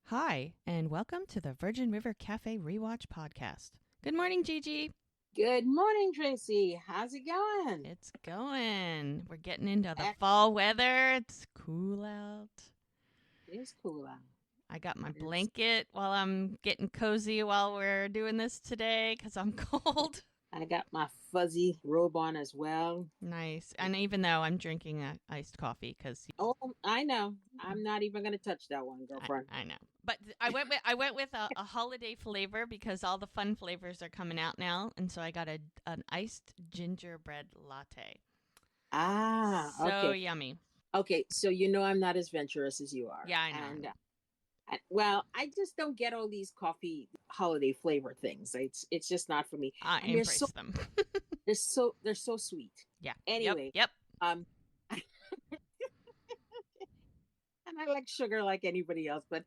Hi, and welcome to the Virgin River Cafe Rewatch podcast. Good morning, Gigi. Good morning, Tracy. How's it going? It's going. We're getting into the Heck, fall weather. It's cool out. it is cool out. I got my It's, blanket while I'm getting cozy while we're doing this today because I'm cold. I got my fuzzy robe on as well. Nice. And even though I'm drinking iced coffee because Oh, I know. I'm not even going to touch that one, girlfriend. I know. But I went with a holiday flavor because all the fun flavors are coming out now, and so I got an iced gingerbread latte. Ah, So okay. yummy. Okay, so you know I'm not as venturous as you are. Yeah, I know. And well, I just don't get all these coffee holiday flavor things. It's just not for me. I And embrace them. they're so sweet. Yeah. Yep. Anyway, Yep. um and I like sugar like anybody else, but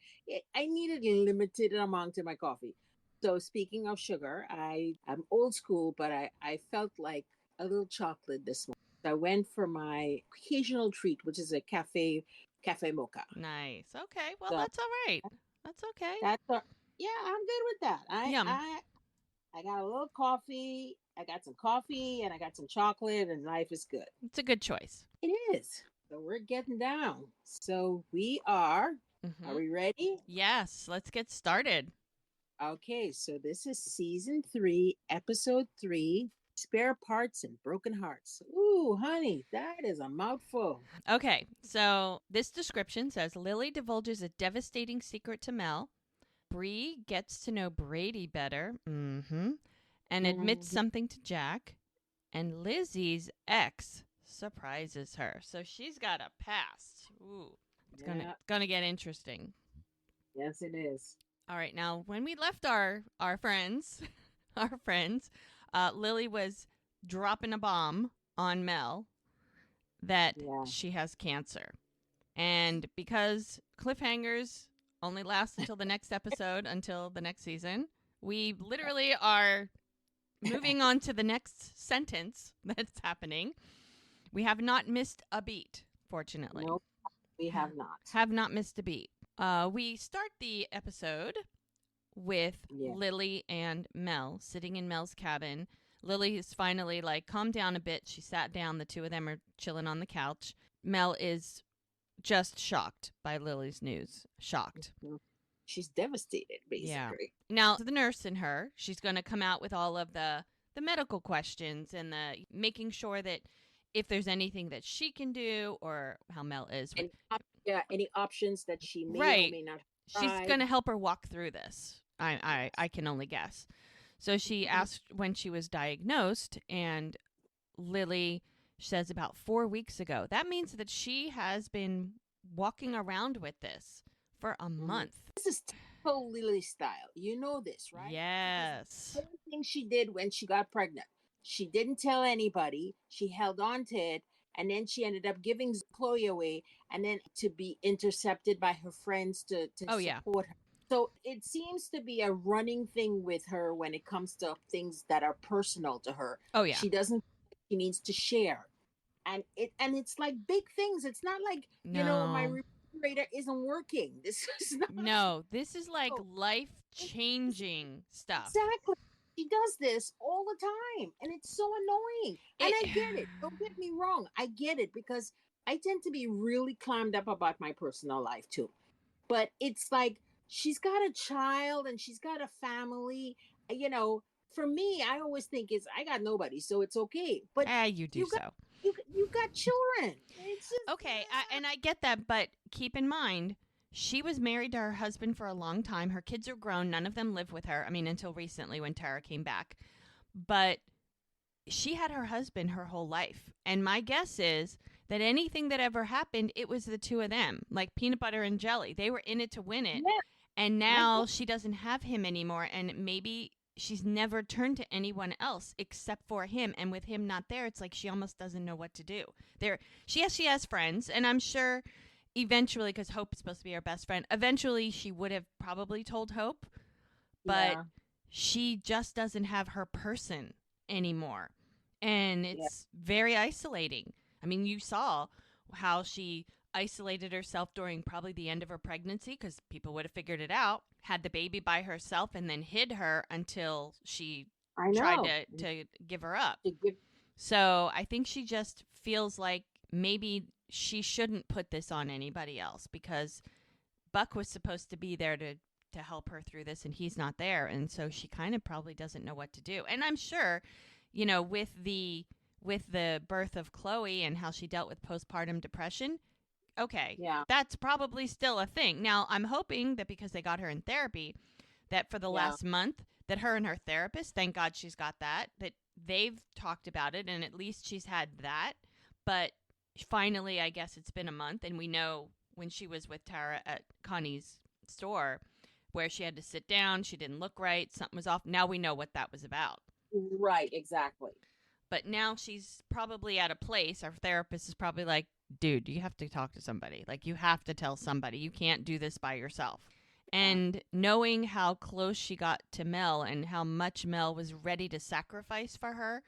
I needed a limited amount in my coffee. So speaking of sugar, I'm old school, but I felt like a little chocolate this morning. So I went for my occasional treat, which is a cafe mocha. Nice. Okay. Well, So that's all right. That's okay. yeah, I'm good with that. Yum. I got a little coffee. I got some coffee and I got some chocolate, and life is good. It's a good choice. It is. So we're getting down. So we are. Are Mm-hmm. we ready? Yes. Let's get started. Okay, so this is season 3, episode 3, spare parts and broken hearts. Ooh, honey, that is a mouthful. Okay. So this description says Lily divulges a devastating secret to Mel. Brie gets to know Brady better. Mm-hmm. And admits Mhm. something to Jack. And Lizzie's ex surprises her. So she's got a past. Ooh. It's Yeah, gonna get interesting. yes, it is. All right, now when we left our friends, our friends, Lily was dropping a bomb on Mel that Yeah. she has cancer, and because cliffhangers only last until the next episode, until the next season, we literally are moving on to the next sentence that's happening. We have not missed a beat, fortunately. Nope, we have not. Have not missed a beat. We start the episode with Yeah. Lily and Mel sitting in Mel's cabin. Lily is finally like calmed down a bit. She sat down. The two of them are chilling on the couch. Mel is just shocked by Lily's news. Shocked. Mhm. She's devastated, Yeah. basically. Now, the nurse in her, she's going to come out with all of the medical questions and the making sure that if there's anything that she can do or how Mel is. And yeah, any options that she may or Right. may not have She's tried. going to help her walk through this. I can only guess. So she asked when she was diagnosed, and Lily says about 4 weeks ago. That means that she has been walking around with this for a Mhm. month. This is typical Lily style. You know this, right? Because Yes. the same thing she did when she got pregnant. She didn't tell anybody. She held on to it, and then she ended up giving Chloe away, and then to be intercepted by her friends to Oh, yeah. support her. So it seems to be a running thing with her when it comes to things that are personal to her. Oh, yeah. She doesn't. She needs to share, and it's like big things. It's not like my No. refrigerator isn't working. This is not No. This is like oh, life it's changing stuff. exactly. She does this all the time, and it's so annoying. And It. I get it. Don't get me wrong. I get it because I tend to be really clammed up about my personal life too. But it's like she's got a child and she's got a family. You know, for me, I always think it's I got nobody, so it's okay. But You do you got so. you got children. It's just Okay, and I get that, but keep in mind, she was married to her husband for a long time. Her kids are grown. None of them live with her. I mean, until recently when Tara came back. But she had her husband her whole life. And my guess is that anything that ever happened, it was the two of them, like peanut butter and jelly. They were in it to win it. yeah. And I now she doesn't have him anymore. And maybe she's never turned to anyone else except for him. And with him not there, it's like she almost doesn't know what to do. She has friends, and I'm sure eventually, because Hope is supposed to be her best friend, eventually she would have probably told Hope, but yeah she just doesn't have her person anymore. And yeah it's very isolating. I mean, you saw how she isolated herself during probably the end of her pregnancy because people would have figured it out, had the baby by herself, and then hid her until she I tried know. to give her up. To give, So I think she just feels like maybe she shouldn't put this on anybody else because Buck was supposed to be there to help her through this and he's not there, and so she kind of probably doesn't know what to do. And I'm sure, with the birth of Chloe and how she dealt with postpartum depression, okay, yeah, that's probably still a thing. Now, I'm hoping that because they got her in therapy, that for the yeah, last month, that her and her therapist, thank God she's got that they've talked about it and at least she's had that. But finally, I guess it's been a month, and we know when she was with Tara at Connie's store where she had to sit down, she didn't look right, something was off. Now we know what that was about. right, exactly. But now she's probably at a place, our therapist is probably like, dude, you have to talk to somebody. Like, you have to tell somebody. You can't do this by yourself. Yeah, And knowing how close she got to Mel and how much Mel was ready to sacrifice for her,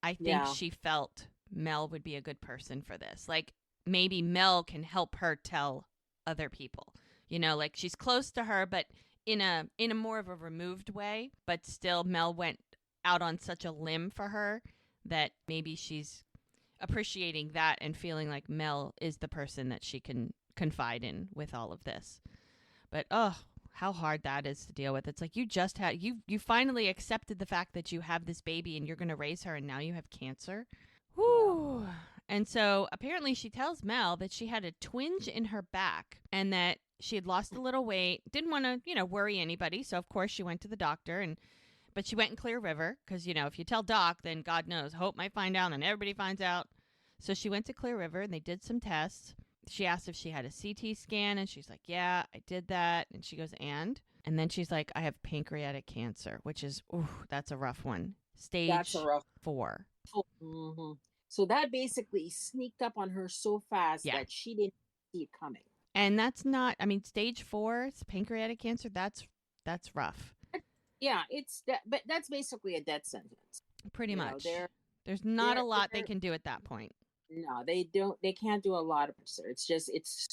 I think yeah, she felt Mel would be a good person for this. Like, maybe Mel can help her tell other people. Like she's close to her, but in a more of a removed way. But still, Mel went out on such a limb for her that maybe she's appreciating that and feeling like Mel is the person that she can confide in with all of this. But how hard that is to deal with. It's like you finally accepted the fact that you have this baby and you're going to raise her and now you have cancer. yeah. Whew. And so apparently she tells Mel that she had a twinge in her back and that she had lost a little weight, didn't want to, worry anybody. So of course she went to the doctor but she went in Clear River because, if you tell Doc, then God knows, Hope might find out and everybody finds out. So she went to Clear River and they did some tests. She asked if she had a CT scan and she's like, yeah, I did that. And she goes, and then she's like, I have pancreatic cancer, which is, that's a rough one. That's a Stage rough. 4. Hmm. So that basically sneaked up on her so fast Yeah. that she didn't see it coming. And that's not, I mean, stage 4, it's pancreatic cancer. That's rough. Yeah, it's that, but that's basically a death sentence. Pretty You know, much. There's not a lot they they're can do at that point. no, they don't. They can't do a lot of cancer. It's just it's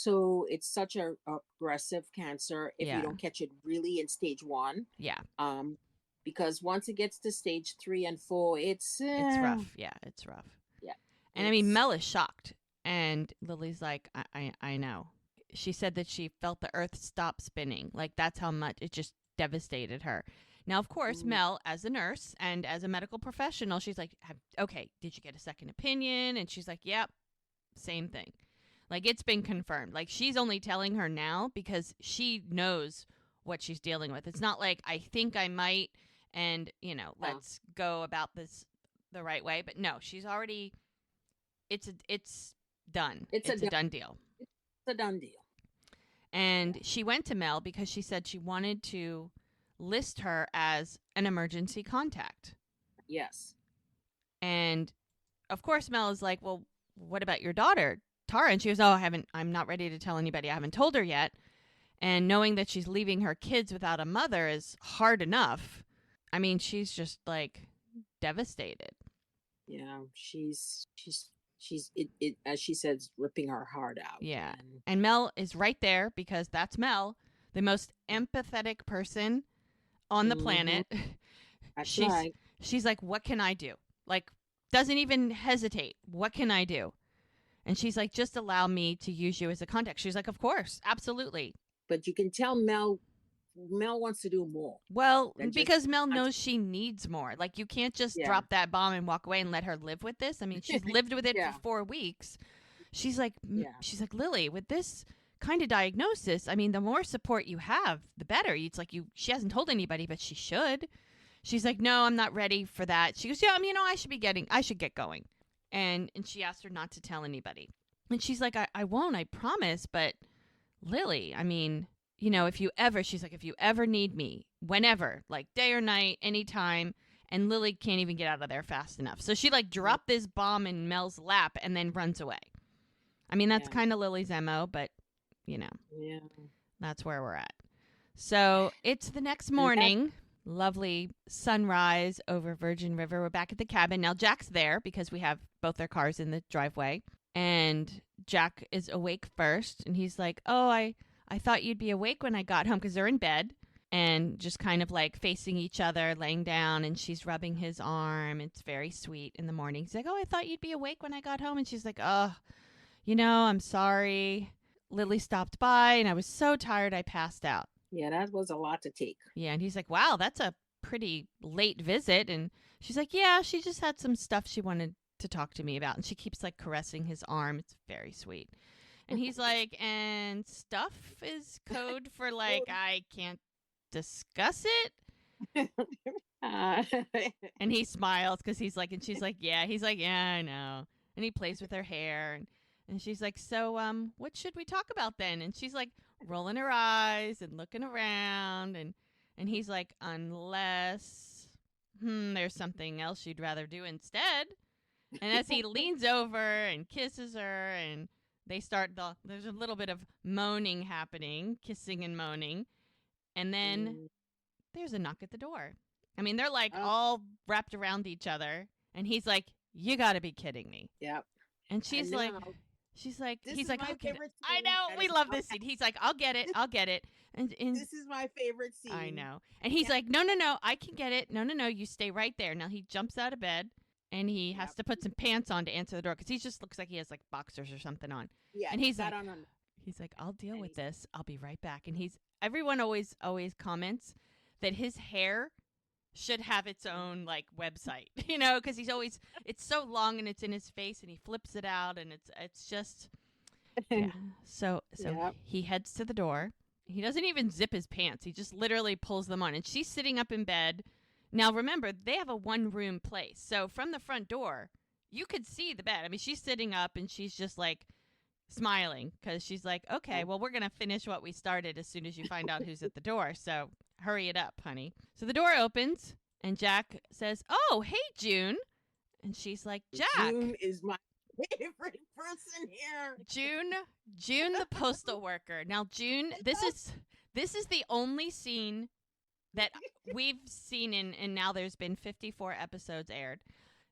such a aggressive cancer if you Yeah. don't catch it really in stage 1. Yeah. Um, because once it gets to stage 3 and 4, It's rough. Yeah, it's rough. yeah, And I mean, it's Mel is shocked. And Lily's like, I know. She said that she felt the earth stop spinning. Like, that's how much it just devastated her. Now, of course, mm, Mel, as a nurse and as a medical professional, she's like, okay, did you get a second opinion? And she's like, yep, same thing. Like, it's been confirmed. Like, she's only telling her now because she knows what she's dealing with. It's not like, I think I might, and, yeah, let's go about this the right way. But no, she's already, it's done. it's It's a done deal. a done deal. And she went to Mel because she said she wanted to list her as an emergency contact. Yes. And of course, Mel is like, well, what about your daughter, Tara? And she goes, oh, I'm not ready to tell anybody. I haven't told her yet. And knowing that she's leaving her kids without a mother is hard enough. I mean, she's just like devastated. Yeah, she's it as she says, ripping her heart out. Yeah. And And Mel is right there because that's Mel, the most empathetic person on the mhm, planet. that's she's right. she's like, what can I do? Like, doesn't even hesitate. What can I do? And she's like, just allow me to use you as a contact. She's like, of course, absolutely. But you can tell Mel wants to do more Well, than just because Mel contact. knows she needs more. Like, you can't just Yeah. drop that bomb and walk away and let her live with this. I mean, she's lived with it for Yeah. 4 weeks. She's like, Yeah. Lily, with this kind of diagnosis, I mean, the more support you have, the better. It's like she hasn't told anybody, but she should. She's like, no, I'm not ready for that. She goes, yeah, I should get going. And she asked her not to tell anybody. And she's like, I won't, I promise. But Lily, I mean, she's like, if you ever need me, whenever, like day or night, anytime. And Lily can't even get out of there fast enough. So she like dropped this bomb in Mel's lap and then runs away. I mean, that's Yeah. kind of Lily's MO, but, Yeah. that's where we're at. So it's the next And that morning. Lovely sunrise over Virgin River. We're back at the cabin. Now Jack's there because we have both their cars in the driveway. And Jack is awake first, and he's like, "Oh, I thought you'd be awake when I got home," because they're in bed and just kind of like facing each other, laying down, and she's rubbing his arm. It's very sweet in the morning. He's like, "Oh, I thought you'd be awake when I got home," and she's like, "Oh, I'm sorry. Lily stopped by, and I was so tired I passed out." Yeah, that was a lot to take. Yeah, and he's like, "Wow, that's a pretty late visit." And she's like, "Yeah, she just had some stuff she wanted to talk to me about." And she keeps like caressing his arm. It's very sweet. And he's like, "And stuff is code for like I can't discuss it." uh, And he smiles because he's like, and she's like, "Yeah." He's like, "Yeah, I know." And he plays with her hair, and she's like, "So, what should we talk about then?" And she's like, rolling her eyes and looking around, and he's like, "Unless, there's something else you'd rather do instead." And as he leans over and kisses her, and they start there's a little bit of moaning happening, kissing and moaning, and then mm, there's a knock at the door. I mean, they're like oh, all wrapped around each other, and he's like, "You got to be kidding me." yeah. And And now this he's is like, my "I'll get it." favorite I scene. know, That we is, love this scene. He's like, "I'll get it, this, I'll get it." And this is my favorite I scene. know. And he's Yeah, like, "No, no, no, I can get it. No, no, no, you stay right there." Now he jumps out of bed, and he has yep, to put some pants on to answer the door because he just looks like he has like boxers or something on. yeah. And He's got on a he's like, "I'll deal and with he's this. I'll be right back." And he's everyone always comments that his hair should have its own like website, because it's so long and it's in his face, and he flips it out, and it's just yeah. So yep. he heads to the door. He doesn't even zip his pants. He just literally pulls them on, and she's sitting up in bed. Now remember, they have a one-room place, so from the front door, you could see the bed. I mean, she's sitting up, and she's just like smiling because she's like, "Okay, well, we're gonna finish what we started as soon as you find out who's at the door. So hurry it up, honey." So the door opens, and Jack says, "Oh, hey, June," and she's like, "Jack." June is my favorite person here. June, June the postal worker. Now, June, this is the only scene that we've seen and now there's been 54 episodes aired.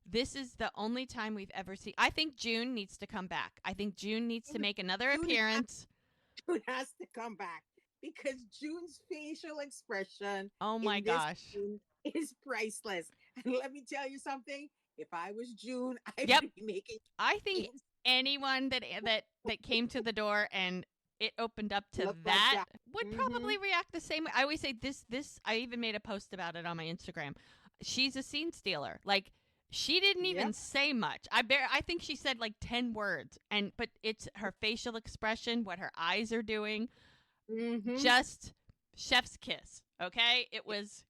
This is the only time we've ever seen. I think June needs to come back. I think June needs to make another June appearance. June has to come back because June's facial expression Oh my in this gosh. scene is priceless. And let me tell you something. If I was June, I Yep. would be making I think anyone that came to the door and it opened up to look like that that. would Hmm. probably react the same way. I always say this I even made a post about it on my Instagram. She's a scene stealer. Like she didn't even Yep. say much. I think she said like 10 words, but it's her facial expression, what her eyes are doing, Hmm. just chef's kiss. Okay? It was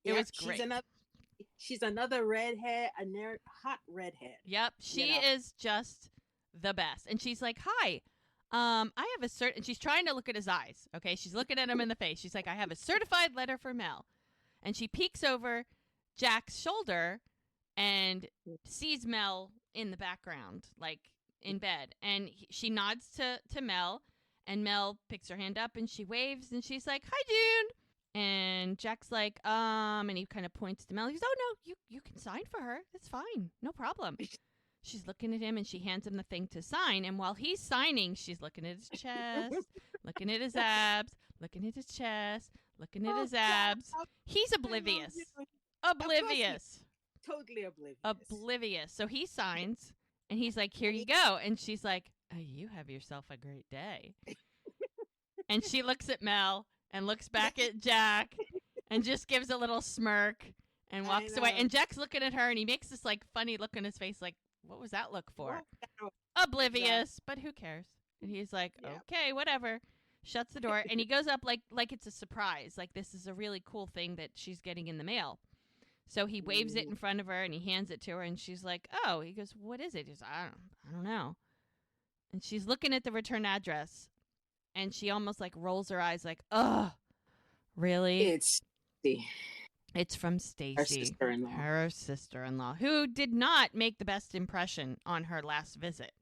Yep. great. She's another redhead, hot redhead. Yep, You she know. is just the best. And she's like, "Hi, I have a cert." And she's trying to look at his eyes. Okay, she's looking at him in the face. She's like, "I have a certified letter for Mel." And she peeks over Jack's shoulder and sees Mel in the background, like in bed. And she nods to Mel, and Mel picks her hand up and she waves and she's like, "Hi, June." And Jack's like, and he kind of points to Mel. He goes, "Oh no, you can sign for her. It's fine, no problem." She's looking at him and she hands him the thing to sign. And while he's signing, she's looking at his chest, looking at his abs, looking at his chest, looking at Oh his God, abs. He's I love oblivious. you. Of course, he's Oblivious. totally oblivious. Oblivious. So he signs and he's like, "Here you go." And she's like, "Oh, you have yourself a great day." And she looks at Mel and looks back at Jack and just gives a little smirk and I walks away. know. And Jack's looking at her and he makes this like funny look on his face, like, "What was that look for?" Well, exactly. Oblivious, but who cares? And he's like, Yeah. "Okay, whatever." Shuts the door and he goes up like it's a surprise. Like this is a really cool thing that she's getting in the mail. So he waves it Mm. in front of her and he hands it to her and she's like, "Oh." He goes, "What is it?" He's like, I don't know." And she's looking at the return address and she almost like rolls her eyes like, "Ugh, really?" It's the It's from our Stacy, sister-in-law. her sister-in-law, who did not make the best impression on her last visit.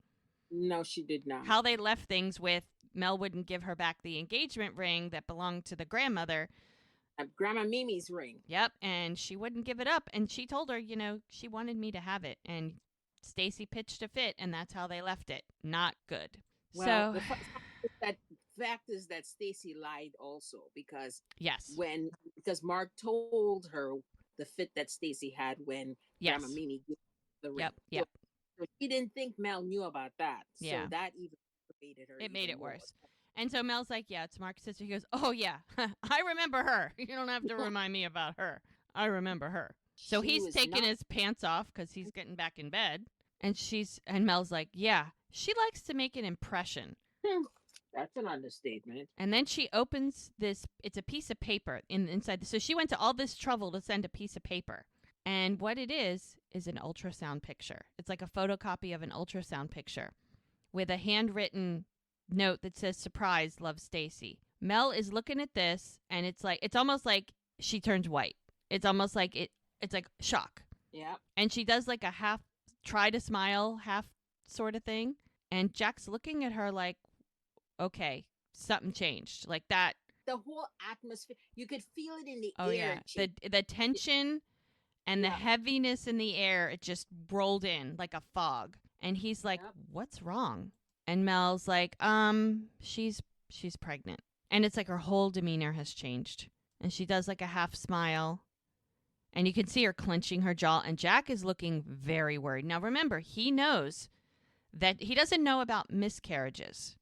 No, she did not. How they left things with Mel wouldn't give her back the engagement ring that belonged to the grandmother. Grandma Mimi's ring. Yep, and she wouldn't give it up. And she told her, she wanted me to have it. And Stacy pitched a fit, and that's how they left it. Not good. Well, So, that fact is that Stacy lied also yes. because Mark told her the fit that Stacy had when Grandma Yes. Mimi gave the ring. Yep. Yep. So she didn't think Mel knew about that. So Yeah. that even aggravated her It made even it more. worse. And so Mel's like, yeah, it's Mark's sister. He goes, oh, yeah, I remember her. You don't have to remind me about her. I remember her. So She he's was taking not. his pants off because he's getting back in bed. And Mel's like, yeah, she likes to make an impression. That's an understatement. And then she opens this, it's a piece of paper inside. So she went to all this trouble to send a piece of paper. And what it is an ultrasound picture. It's like a photocopy of an ultrasound picture with a handwritten note that says, surprise, love, Stacy. Mel is looking at this, and it's almost like she turns white. It's almost like it's like shock. Yeah. And she does like a half try to smile, half sort of thing. And Jack's looking at her like, okay, something changed. Like that. The whole atmosphere, you could feel it in the Oh, air. yeah. The tension and the heaviness in the air, it just rolled in like a fog. And he's like, what's wrong? And Mel's like, she's pregnant. And it's like her whole demeanor has changed. And she does like a half smile. And you can see her clenching her jaw. And Jack is looking very worried. Now, remember, he knows that he doesn't know about miscarriages.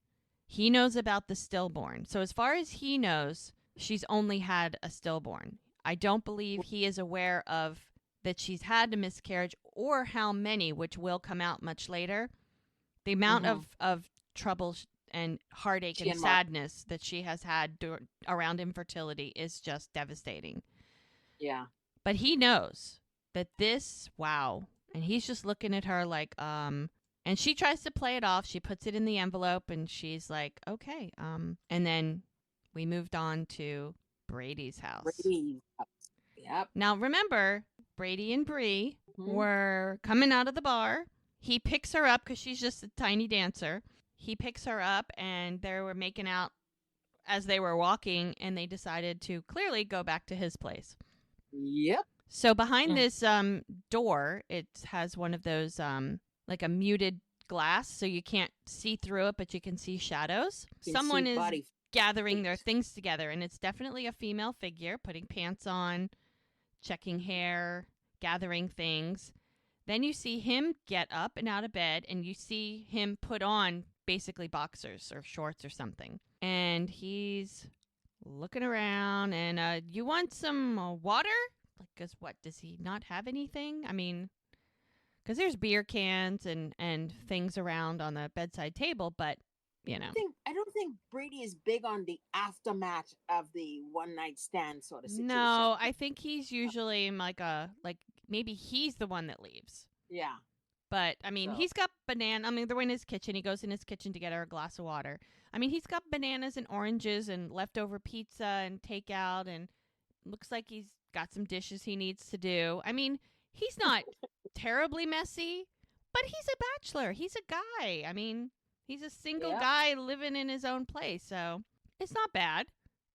He knows about the stillborn. So as far as he knows, she's only had a stillborn. I don't believe he is aware of that she's had a miscarriage or how many, which will come out much later. The amount of trouble and heartache and sadness that she has had around infertility is just devastating. Yeah. But he knows that wow. And he's just looking at her like, and she tries to play it off. She puts it in the envelope and she's like, okay. And then we moved on to Brady's house. Brady's house. Yep. Now, remember, Brady and Brie were coming out of the bar. He picks her up because she's just a tiny dancer. He picks her up and they were making out as they were walking, and they decided to clearly go back to his place. Yep. So behind this door, it has one of those like a muted glass, so you can't see through it, but you can see shadows. Someone is gathering their things together, and it's definitely a female figure, putting pants on, checking hair, gathering things. Then you see him get up and out of bed, and you see him put on basically boxers or shorts or something. And he's looking around, and you want some water? Like, because what, does he not have anything? I mean, because there's beer cans and things around on the bedside table, but, you know. I don't think Brady is big on the aftermath of the one night stand sort of situation. No, I think he's usually in like maybe he's the one that leaves. Yeah. But, I mean, he's got banana. I mean, they're in his kitchen. He goes in his kitchen to get her a glass of water. I mean, he's got bananas and oranges and leftover pizza and takeout, and looks like he's got some dishes he needs to do. I mean, he's not terribly messy, but he's a bachelor. He's a guy. I mean, he's a single guy living in his own place, so it's not bad.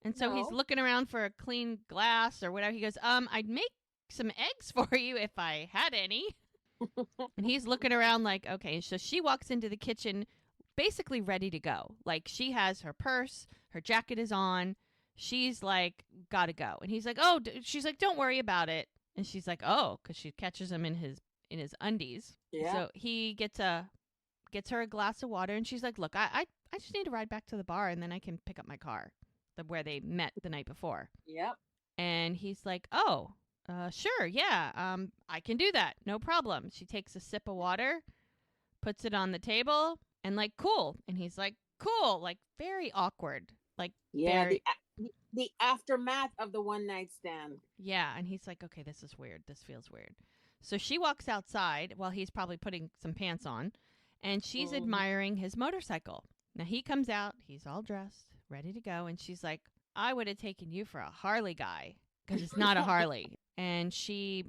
And so he's looking around for a clean glass or whatever. He goes, I'd make some eggs for you if I had any. And he's looking around like, okay. So she walks into the kitchen basically ready to go. Like, she has her purse, her jacket is on. She's like, gotta go. And he's like, oh, she's like, don't worry about it. And she's like, oh, because she catches him in his undies. Yeah. So he gets her a glass of water, and she's like, look, I just need to ride back to the bar, and then I can pick up my car, where they met the night before. Yep. And he's like, oh, sure, yeah, I can do that, no problem. She takes a sip of water, puts it on the table, and like, cool. And he's like, cool, like very awkward, like very. The aftermath of the one night stand. Yeah, and he's like, okay, this is weird. This feels weird. So she walks outside while he's probably putting some pants on, and she's admiring his motorcycle. Now he comes out, he's all dressed, ready to go, and she's like, I would have taken you for a Harley guy, because it's not a Harley. And she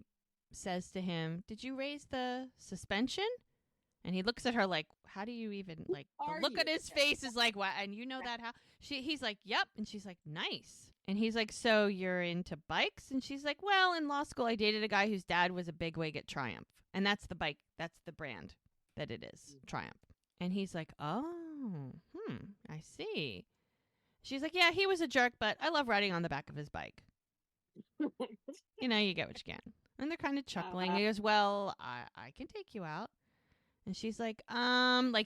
says to him, did you raise the suspension? And he looks at her like, how do you even, like, the look on his face is like, what? And you know that how? He's like, yep. And she's like, nice. And he's like, so you're into bikes? And she's like, well, in law school, I dated a guy whose dad was a bigwig at Triumph. And that's the bike. That's the brand that it is, Triumph. And he's like, oh, I see. She's like, yeah, he was a jerk, but I love riding on the back of his bike. You know, you get what you get. And they're kind of chuckling. He goes, well, I can take you out. And she's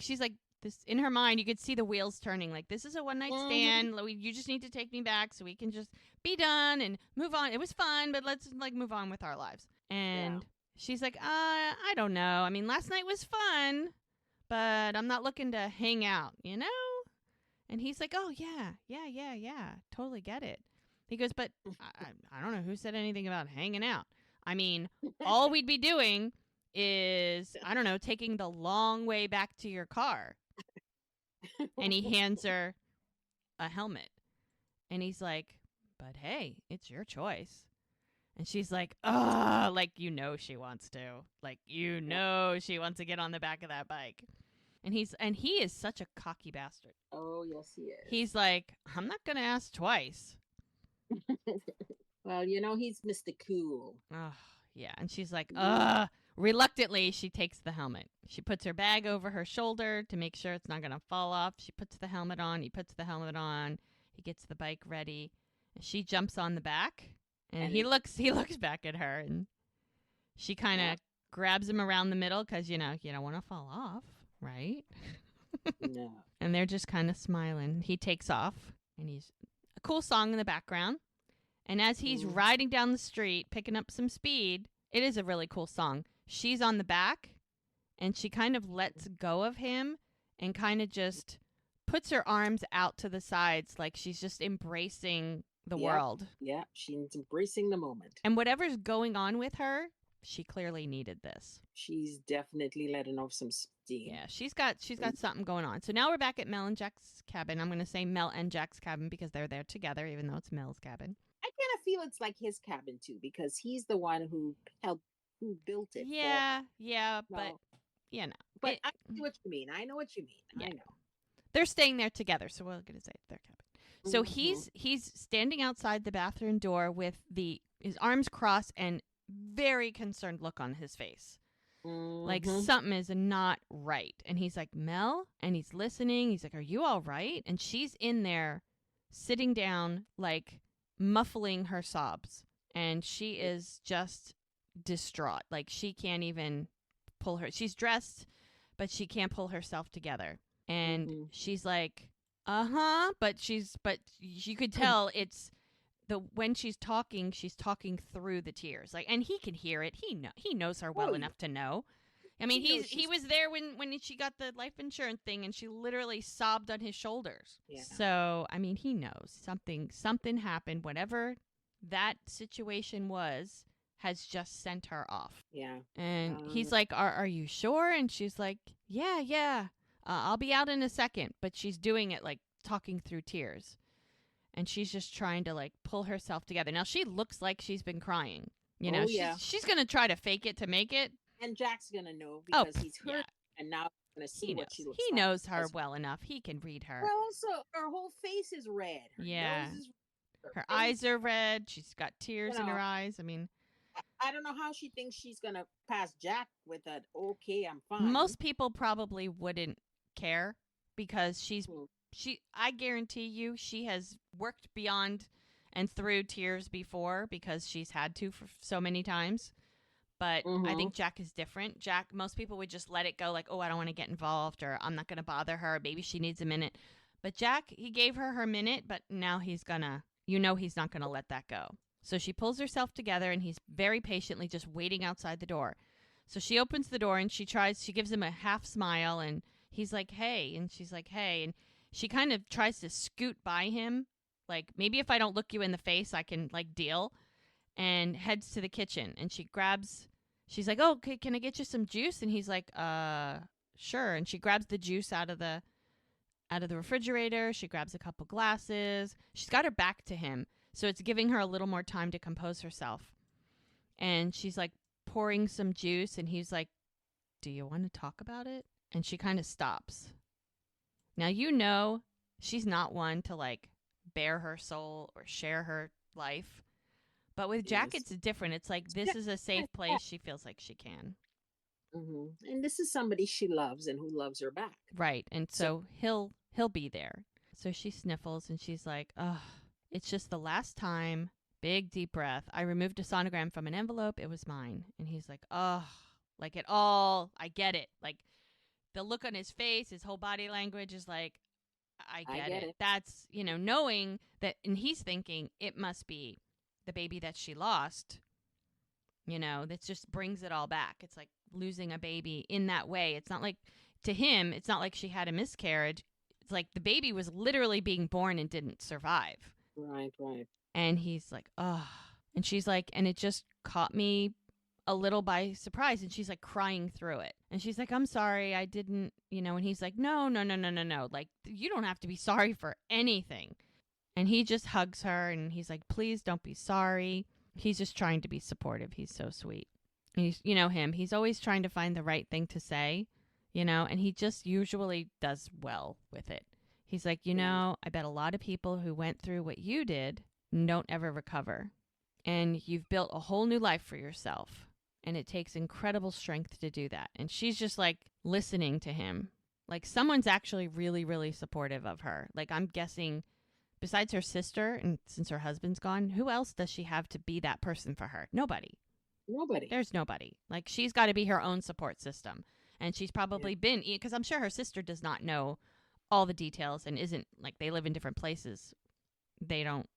she's like, this in her mind, you could see the wheels turning. Like, this is a one night stand. You just need to take me back so we can just be done and move on. It was fun, but let's like move on with our lives. And she's like, I don't know. I mean, last night was fun, but I'm not looking to hang out, you know? And he's like, oh, yeah. Totally get it. He goes, but I don't know who said anything about hanging out. I mean, all we'd be doing is, I don't know, taking the long way back to your car. And he hands her a helmet. And he's like, but hey, it's your choice. And she's like, like, you know she wants to. Like, you know she wants to get on the back of that bike. And he is such a cocky bastard. Oh, yes, he is. He's like, I'm not going to ask twice. Well, you know, he's Mr. Cool. Oh, yeah. And she's like, reluctantly, she takes the helmet. She puts her bag over her shoulder to make sure it's not going to fall off. She puts the helmet on. He puts the helmet on. He gets the bike ready. And she jumps on the back. And he looks back at her. And she kind of grabs him around the middle because, you know, you don't want to fall off, right? No. And they're just kind of smiling. He takes off. And he's a cool song in the background. And as he's riding down the street, picking up some speed, it is a really cool song. She's on the back, and she kind of lets go of him and kind of just puts her arms out to the sides like she's just embracing the world. Yeah, she's embracing the moment. And whatever's going on with her, she clearly needed this. She's definitely letting off some steam. Yeah, she's got something going on. So now we're back at Mel and Jack's cabin. I'm going to say Mel and Jack's cabin because they're there together, even though it's Mel's cabin. I kind of feel it's like his cabin too, because he's the one who built it. Yeah, but you know. But I see what you mean. I know what you mean. Yeah. I know. They're staying there together, so we're gonna say it's their cabin. So he's standing outside the bathroom door with his arms crossed and very concerned look on his face. Like something is not right. And he's like, Mel? And he's listening. He's like, are you all right? And she's in there sitting down, like muffling her sobs. And she is just distraught. Like she can't even she's dressed, but she can't pull herself together. And she's like, but you could tell it's when she's talking through the tears. Like, and he can hear it. He knows her well enough to know. I mean, he was there when she got the life insurance thing, and she literally sobbed on his shoulders. Yeah. So, I mean, he knows something happened. Whatever that situation was, has just sent her off. Yeah. And he's like, are you sure? And she's like, yeah. I'll be out in a second. But she's doing it like talking through tears. And she's just trying to like pull herself together. Now, she looks like she's been crying. You know, she's going to try to fake it to make it. And Jack's going to know because he's hurt. Yeah. And now he's going to see what she looks like. He knows her well enough. He can read her. Well, also, her whole face is red. Her nose is red. Her eyes are red. She's got tears in her eyes. I mean, I don't know how she thinks she's going to pass Jack with that, okay, I'm fine. Most people probably wouldn't care because I guarantee you she has worked beyond and through tears before because she's had to for so many times. But I think Jack is different. Most people would just let it go like, oh, I don't want to get involved or I'm not going to bother her. Maybe she needs a minute. But Jack, he gave her minute, but now he's not going to let that go. So she pulls herself together and he's very patiently just waiting outside the door. So she opens the door and she gives him a half smile and he's like, hey. And she's like, hey. And she kind of tries to scoot by him. Like, maybe if I don't look you in the face, I can like deal. And heads to the kitchen. And she's like, oh, can I get you some juice? And he's like, sure. And she grabs the juice out of the refrigerator. She grabs a couple glasses. She's got her back to him. So it's giving her a little more time to compose herself. And she's like pouring some juice. And he's like, do you want to talk about it? And she kind of stops. Now, she's not one to like bare her soul or share her life. But with Jack, Yes. it's different. It's like Yeah. this is a safe place. She feels like she can. And this is somebody she loves and who loves her back. Right. And So so he'll be there. So she sniffles and she's like, "Ugh, it's just the last time." Big deep breath. I removed a sonogram from an envelope. It was mine. And he's like, "Ugh, like it all. I get it." Like the look on his face, his whole body language is like, "I I get get it." it. That's, knowing that, and he's thinking it must be the baby that she lost. That just brings it all back. It's like losing a baby in that way. It's not like, to him, it's not like she had a miscarriage. It's like the baby was literally being born and didn't survive. Right, right. And he's like, "Oh." And she's like, and it just caught me a little by surprise. And she's like crying through it. And she's like, "I'm sorry. I didn't, And he's like, "No, no, no, no, no, no. Like, you don't have to be sorry for anything." And he just hugs her and he's like, "Please don't be sorry." He's just trying to be supportive. He's so sweet. And he's, him. He's always trying to find the right thing to say, and he just usually does well with it. He's like, Yeah. I bet a lot of people who went through what you did don't ever recover. And you've built a whole new life for yourself. And it takes incredible strength to do that. And she's just like listening to him. Like someone's actually really, really supportive of her. Like I'm guessing, besides her sister, and since her husband's gone, who else does she have to be that person for her? Nobody. Nobody. There's nobody. Like she's got to be her own support system. And she's Yeah. probably been, because I'm sure her sister does not know all the details and isn't, like, they live in different places. They don't,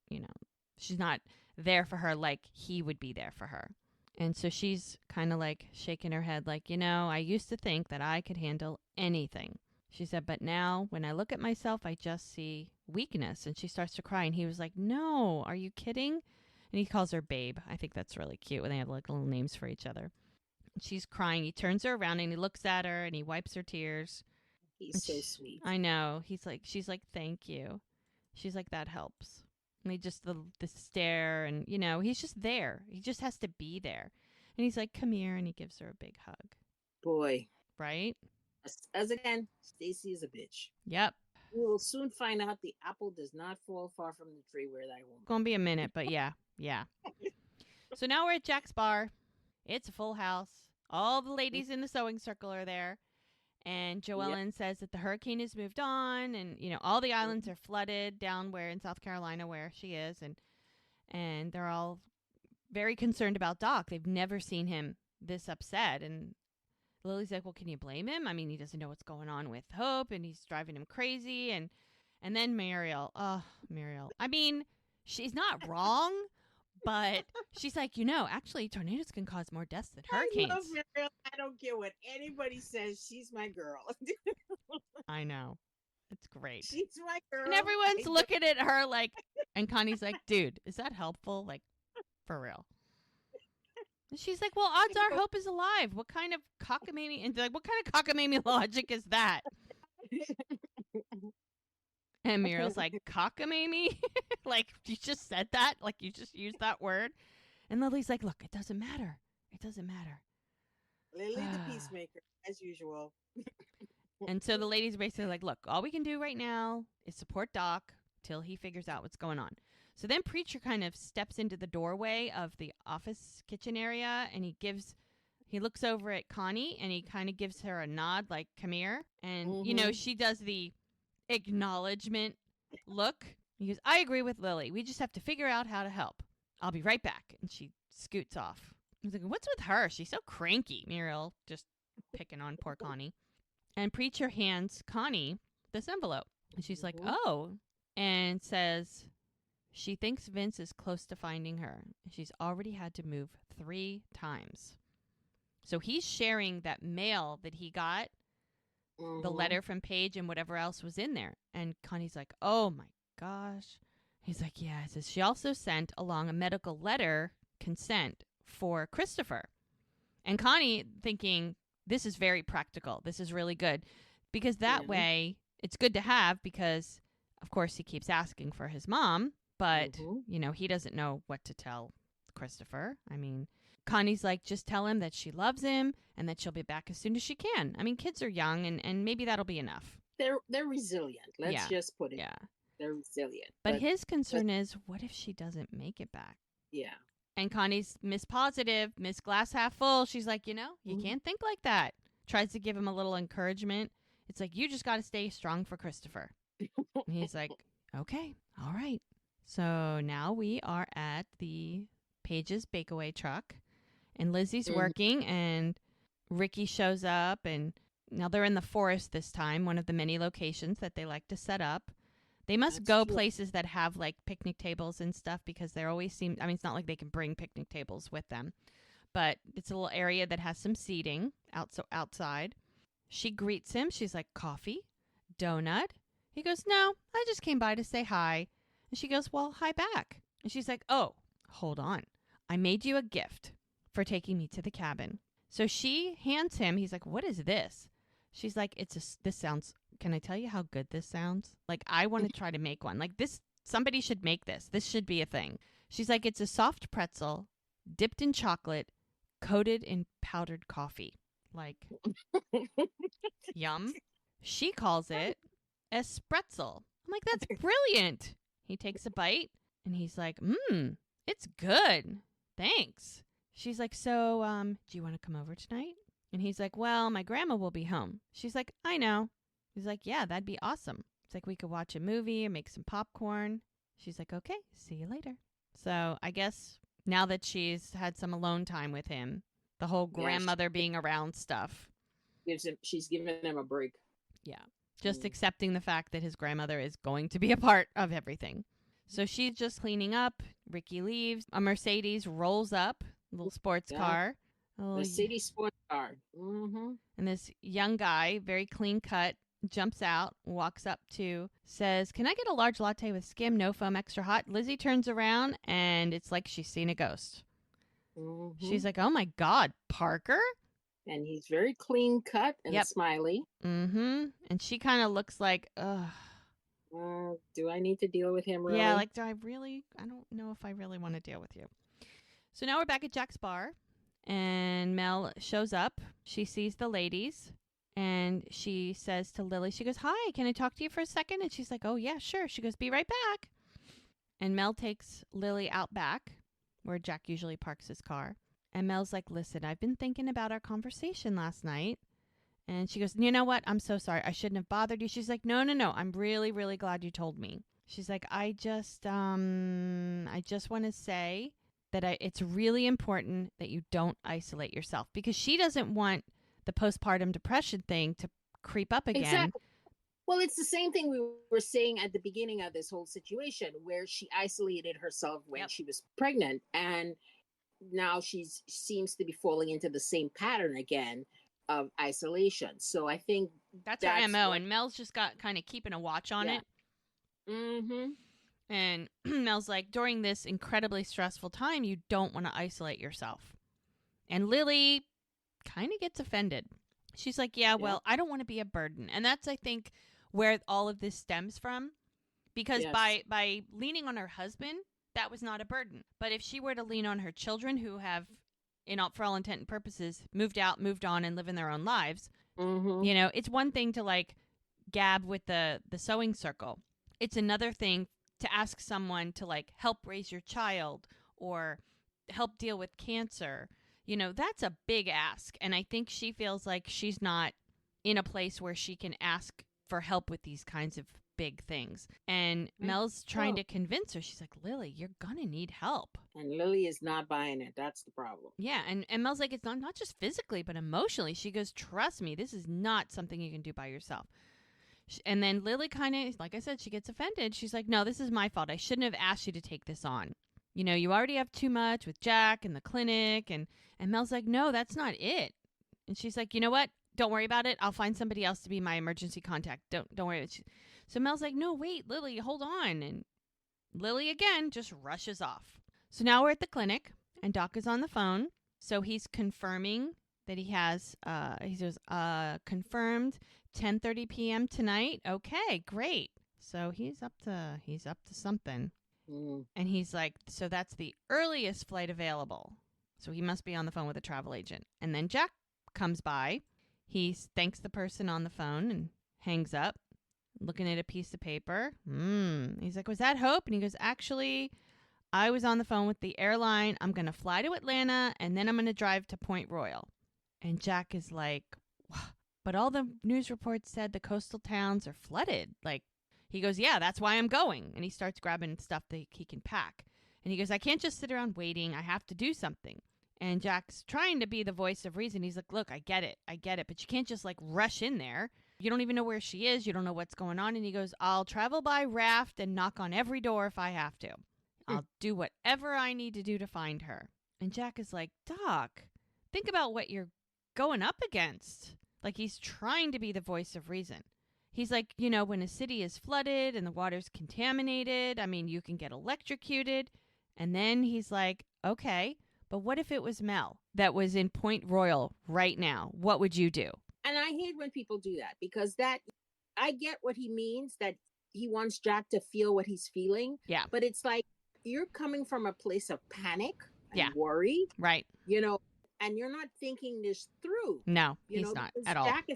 she's not there for her like he would be there for her. And so she's kind of like shaking her head, like, I used to think that I could handle anything. She said, but now when I look at myself, I just see weakness. And she starts to cry. And he was like, "No, are you kidding?" And he calls her Babe. I think that's really cute when they have like little names for each other. And she's crying. He turns her around and he looks at her and he wipes her tears. He's And so sweet. I know. She's like, "Thank you." She's like, "That helps." And he just, the stare, and, he's just there. He just has to be there. And he's like, "Come here." And he gives her a big hug. Boy. Right? As again, Stacy is a bitch. Yep. We will soon find out the apple does not fall far from the tree where thy woman. Gonna be a minute, but yeah. Yeah. So now we're at Jack's bar. It's a full house. All the ladies in the sewing circle are there. And Yep. Joellen says that the hurricane has moved on, and all the islands are flooded down where in South Carolina where she is, and they're all very concerned about Doc. They've never seen him this upset, and Lily's like, "Well, can you blame him? I mean, he doesn't know what's going on with Hope, and he's driving him crazy." And then Muriel, Muriel. I mean, she's not wrong, but she's like, actually, tornadoes can cause more deaths than I love hurricanes. Mariel. I don't care what anybody says. She's my girl. I know. It's great. She's my girl. And everyone's looking at her like, and Connie's like, "Dude, is that helpful? Like, for real?" And she's like, "Well, odds are Hope is alive. What kind of cockamamie?" And they're like, "What kind of cockamamie logic is that?" And Muriel's like, "Cockamamie? Like, you just said that? Like, you just used that word?" And Lily's like, "Look, it doesn't matter. It doesn't matter." Lily the peacemaker, as usual. And so the ladies are basically like, "Look, all we can do right now is support Doc till he figures out what's going on." So then Preacher kind of steps into the doorway of the office kitchen area, and he looks over at Connie and he kind of gives her a nod like, "Come here." And, she does the acknowledgement look. He goes, "I agree with Lily. We just have to figure out how to help. I'll be right back." And she scoots off. I was like, "What's with her? She's so cranky." Muriel just picking on poor Connie. And Preacher hands Connie this envelope. And she's like, "Oh," and says she thinks Vince is close to finding her. She's already had to move 3 times. So he's sharing that mail that he got, the letter from Paige and whatever else was in there. And Connie's like, "Oh my gosh." He's like, "Yeah." He says she also sent along a medical letter consent for Christopher. And Connie thinking, this is very practical. This is really good. Because that way, it's good to have because, of course, he keeps asking for his mom. But, he doesn't know what to tell Christopher. I mean, Connie's like, just tell him that she loves him and that she'll be back as soon as she can. I mean, kids are young and maybe that'll be enough. They're resilient. Let's just put it. Yeah. They're resilient. But his But concern is, what if she doesn't make it back? yeah. And Connie's Miss Positive, Miss Glass Half Full. She's like, you Mhm. can't think like that. Tries to give him a little encouragement. It's like, you just got to stay strong for Christopher. And he's like, okay, all right. So now we are at the Paige's Bakeaway truck, and Lizzie's Mhm. working, and Ricky shows up, and now they're in the forest this time, one of the many locations that they like to set up. They must That's go true. places that have like picnic tables and stuff because there always seem, I mean, it's not like they can bring picnic tables with them, but it's a little area that has some seating outside. She greets him. She's like, coffee, donut. He goes, no, I just came by to say hi. And she goes, well, hi back. And she's like, oh, hold on. I made you a gift for taking me to the cabin. So she hands him, he's like, what is this? She's like, this sounds, can I tell you how good this sounds? Like, I want to try to make one. Like, this, somebody should make this. This should be a thing. She's like, it's a soft pretzel dipped in chocolate, coated in powdered coffee. Like, yum. She calls it espresso. I'm like, that's brilliant. He takes a bite and he's like, it's good. Thanks. She's like, so, do you want to come over tonight? And he's like, well, my grandma will be home. She's like, I know. He's like, yeah, that'd be awesome. It's like we could watch a movie or make some popcorn. She's like, okay, see you later. So I guess now that she's had some alone time with him, the whole Yeah. grandmother being around stuff. She's giving him a break. Yeah. Just Mm. accepting the fact that his grandmother is going to be a part of everything. So she's just cleaning up. Ricky leaves. A Mercedes rolls up, a little sports Yeah. car. Mercedes sports car. Mm-hmm. And this young guy, very clean cut, jumps out, walks up to, says, can I get a large latte with skim, no foam, extra hot? Lizzie turns around and it's like she's seen a ghost. Mm-hmm. She's like, oh my God, Parker? And he's very clean cut and Yep. smiley. Mm-hmm. And she kind of looks like, ugh. Do I need to deal with him, really? Yeah, like, I don't know if I really want to deal with you. So now we're back at Jack's bar, and Mel shows up. She sees the ladies, and she says to Lily, she goes, hi, can I talk to you for a second? And she's like, oh, yeah, sure. She goes, be right back. And Mel takes Lily out back, where Jack usually parks his car. And Mel's like, listen, I've been thinking about our conversation last night. And she goes, you know what? I'm so sorry. I shouldn't have bothered you. She's like, no. I'm really, really glad you told me. She's like, I just want to say that it's really important that you don't isolate yourself, because she doesn't want the postpartum depression thing to creep up again. Exactly. Well, it's the same thing we were saying at the beginning of this whole situation, where she isolated herself when she was pregnant, and now she seems to be falling into the same pattern again of isolation. So I think that's her MO, and Mel's just got kind of keeping a watch on it. Mm-hmm. And Mel's like, during this incredibly stressful time, you don't want to isolate yourself. And Lily kind of gets offended. She's like, yeah, well, I don't want to be a burden. And that's, I think, where all of this stems from. Because by leaning on her husband, that was not a burden. But if she were to lean on her children, who have, for all intent and purposes, moved out, moved on, and live in their own lives, you know, it's one thing to like gab with the sewing circle. It's another thing to ask someone to like help raise your child or help deal with cancer. You know, that's a big ask. And I think she feels like she's not in a place where she can ask for help with these kinds of big things. And Mel's trying to convince her. She's like, Lily, you're going to need help. And Lily is not buying it. That's the problem. Yeah. And Mel's like, it's not just physically, but emotionally. She goes, trust me, this is not something you can do by yourself. And then Lily kind of, like I said, she gets offended. She's like, no, this is my fault. I shouldn't have asked you to take this on. You know, you already have too much with Jack and the clinic. And Mel's like, no, that's not it. And she's like, you know what? Don't worry about it. I'll find somebody else to be my emergency contact. Don't worry. So Mel's like, no, wait, Lily, hold on. And Lily, again, just rushes off. So now we're at the clinic, and Doc is on the phone. So he's confirming that he has, he says, confirmed 10:30 p.m. tonight. Okay, great. So he's up to something. And he's like, so that's the earliest flight available. So he must be on the phone with a travel agent. And then Jack comes by. He thanks the person on the phone and hangs up. looking at a piece of paper. He's like, was that Hope? And he goes, actually, I was on the phone with the airline. I'm going to fly to Atlanta, and then I'm going to drive to Point Royal. And Jack is like, but all the news reports said the coastal towns are flooded. Like, he goes, yeah, that's why I'm going. And he starts grabbing stuff that he can pack. And he goes, I can't just sit around waiting. I have to do something. And Jack's trying to be the voice of reason. He's like, look, I get it. But you can't just like rush in there. You don't even know where she is. You don't know what's going on. And he goes, I'll travel by raft and knock on every door if I have to. I'll do whatever I need to do to find her. And Jack is like, Doc, think about what you're going up against. Like, he's trying to be the voice of reason. He's like, you know, when a city is flooded and the water's contaminated, I mean, you can get electrocuted. And then he's like, okay, but what if it was Mel that was in Point Royal right now? What would you do? And I hate when people do that, because that, I get what he means, that he wants Jack to feel what he's feeling. Yeah. But it's like, you're coming from a place of panic and Yeah. worry. Right. You know, and you're not thinking this through. No, he's not at all. Jack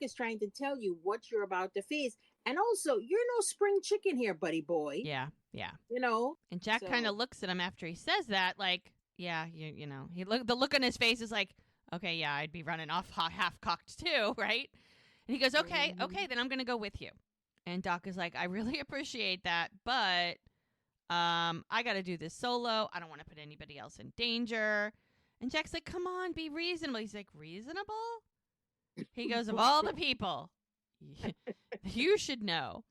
is trying to tell you what you're about to face. And also, you're no spring chicken here, buddy boy. Yeah. You know? And Jack kind of looks at him after he says that, like, yeah, you know, the look on his face is like, okay, yeah, I'd be running off half-cocked too, right? And he goes, okay, then I'm going to go with you. And Doc is like, I really appreciate that, but I got to do this solo. I don't want to put anybody else in danger. And Jack's like, come on, be reasonable. He's like, reasonable? He goes, of all the people, you should know,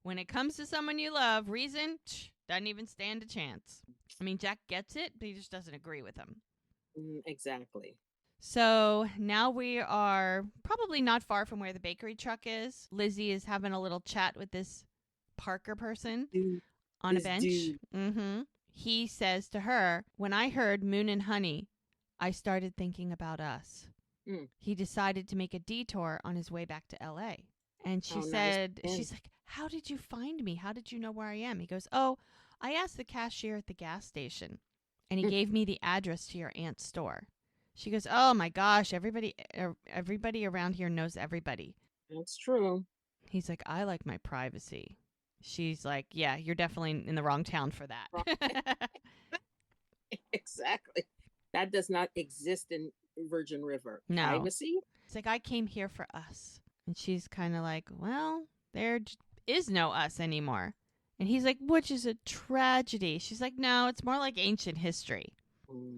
when it comes to someone you love, reason doesn't even stand a chance. I mean, Jack gets it, but he just doesn't agree with him. Exactly. So now we are probably not far from where the bakery truck is. Lizzie is having a little chat with this Parker person on a bench. He says to her, when I heard Moon and Honey, I started thinking about us. He decided to make a detour on his way back to L.A. And she said, she's like, how did you find me? How did you know where I am? He goes, oh, I asked the cashier at the gas station, and he gave me the address to your aunt's store. She goes, oh, my gosh, everybody around here knows everybody. That's true. He's like, I like my privacy. She's like, yeah, you're definitely in the wrong town for that. Exactly. That does not exist in Virgin River. No. Privacy? It's like, I came here for us. And she's kind of like, well, there is no us anymore. And he's like, which is a tragedy. She's like, no, it's more like ancient history.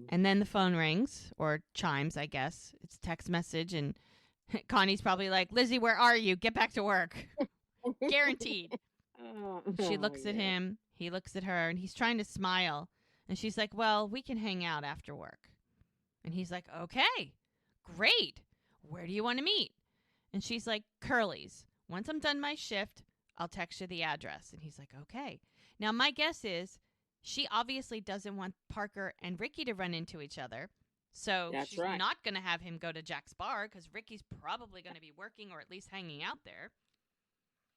And then the phone rings, or chimes, I guess. It's a text message, and Connie's probably like, Lizzie, where are you? Get back to work. Guaranteed. She looks at him. He looks at her, and he's trying to smile. And she's like, well, we can hang out after work. And he's like, okay, great. Where do you want to meet? And she's like, Curly's. Once I'm done my shift, I'll text you the address. And he's like, okay. Now, my guess is she obviously doesn't want Parker and Ricky to run into each other. So she's not going to have him go to Jack's bar, because Ricky's probably going to be working or at least hanging out there.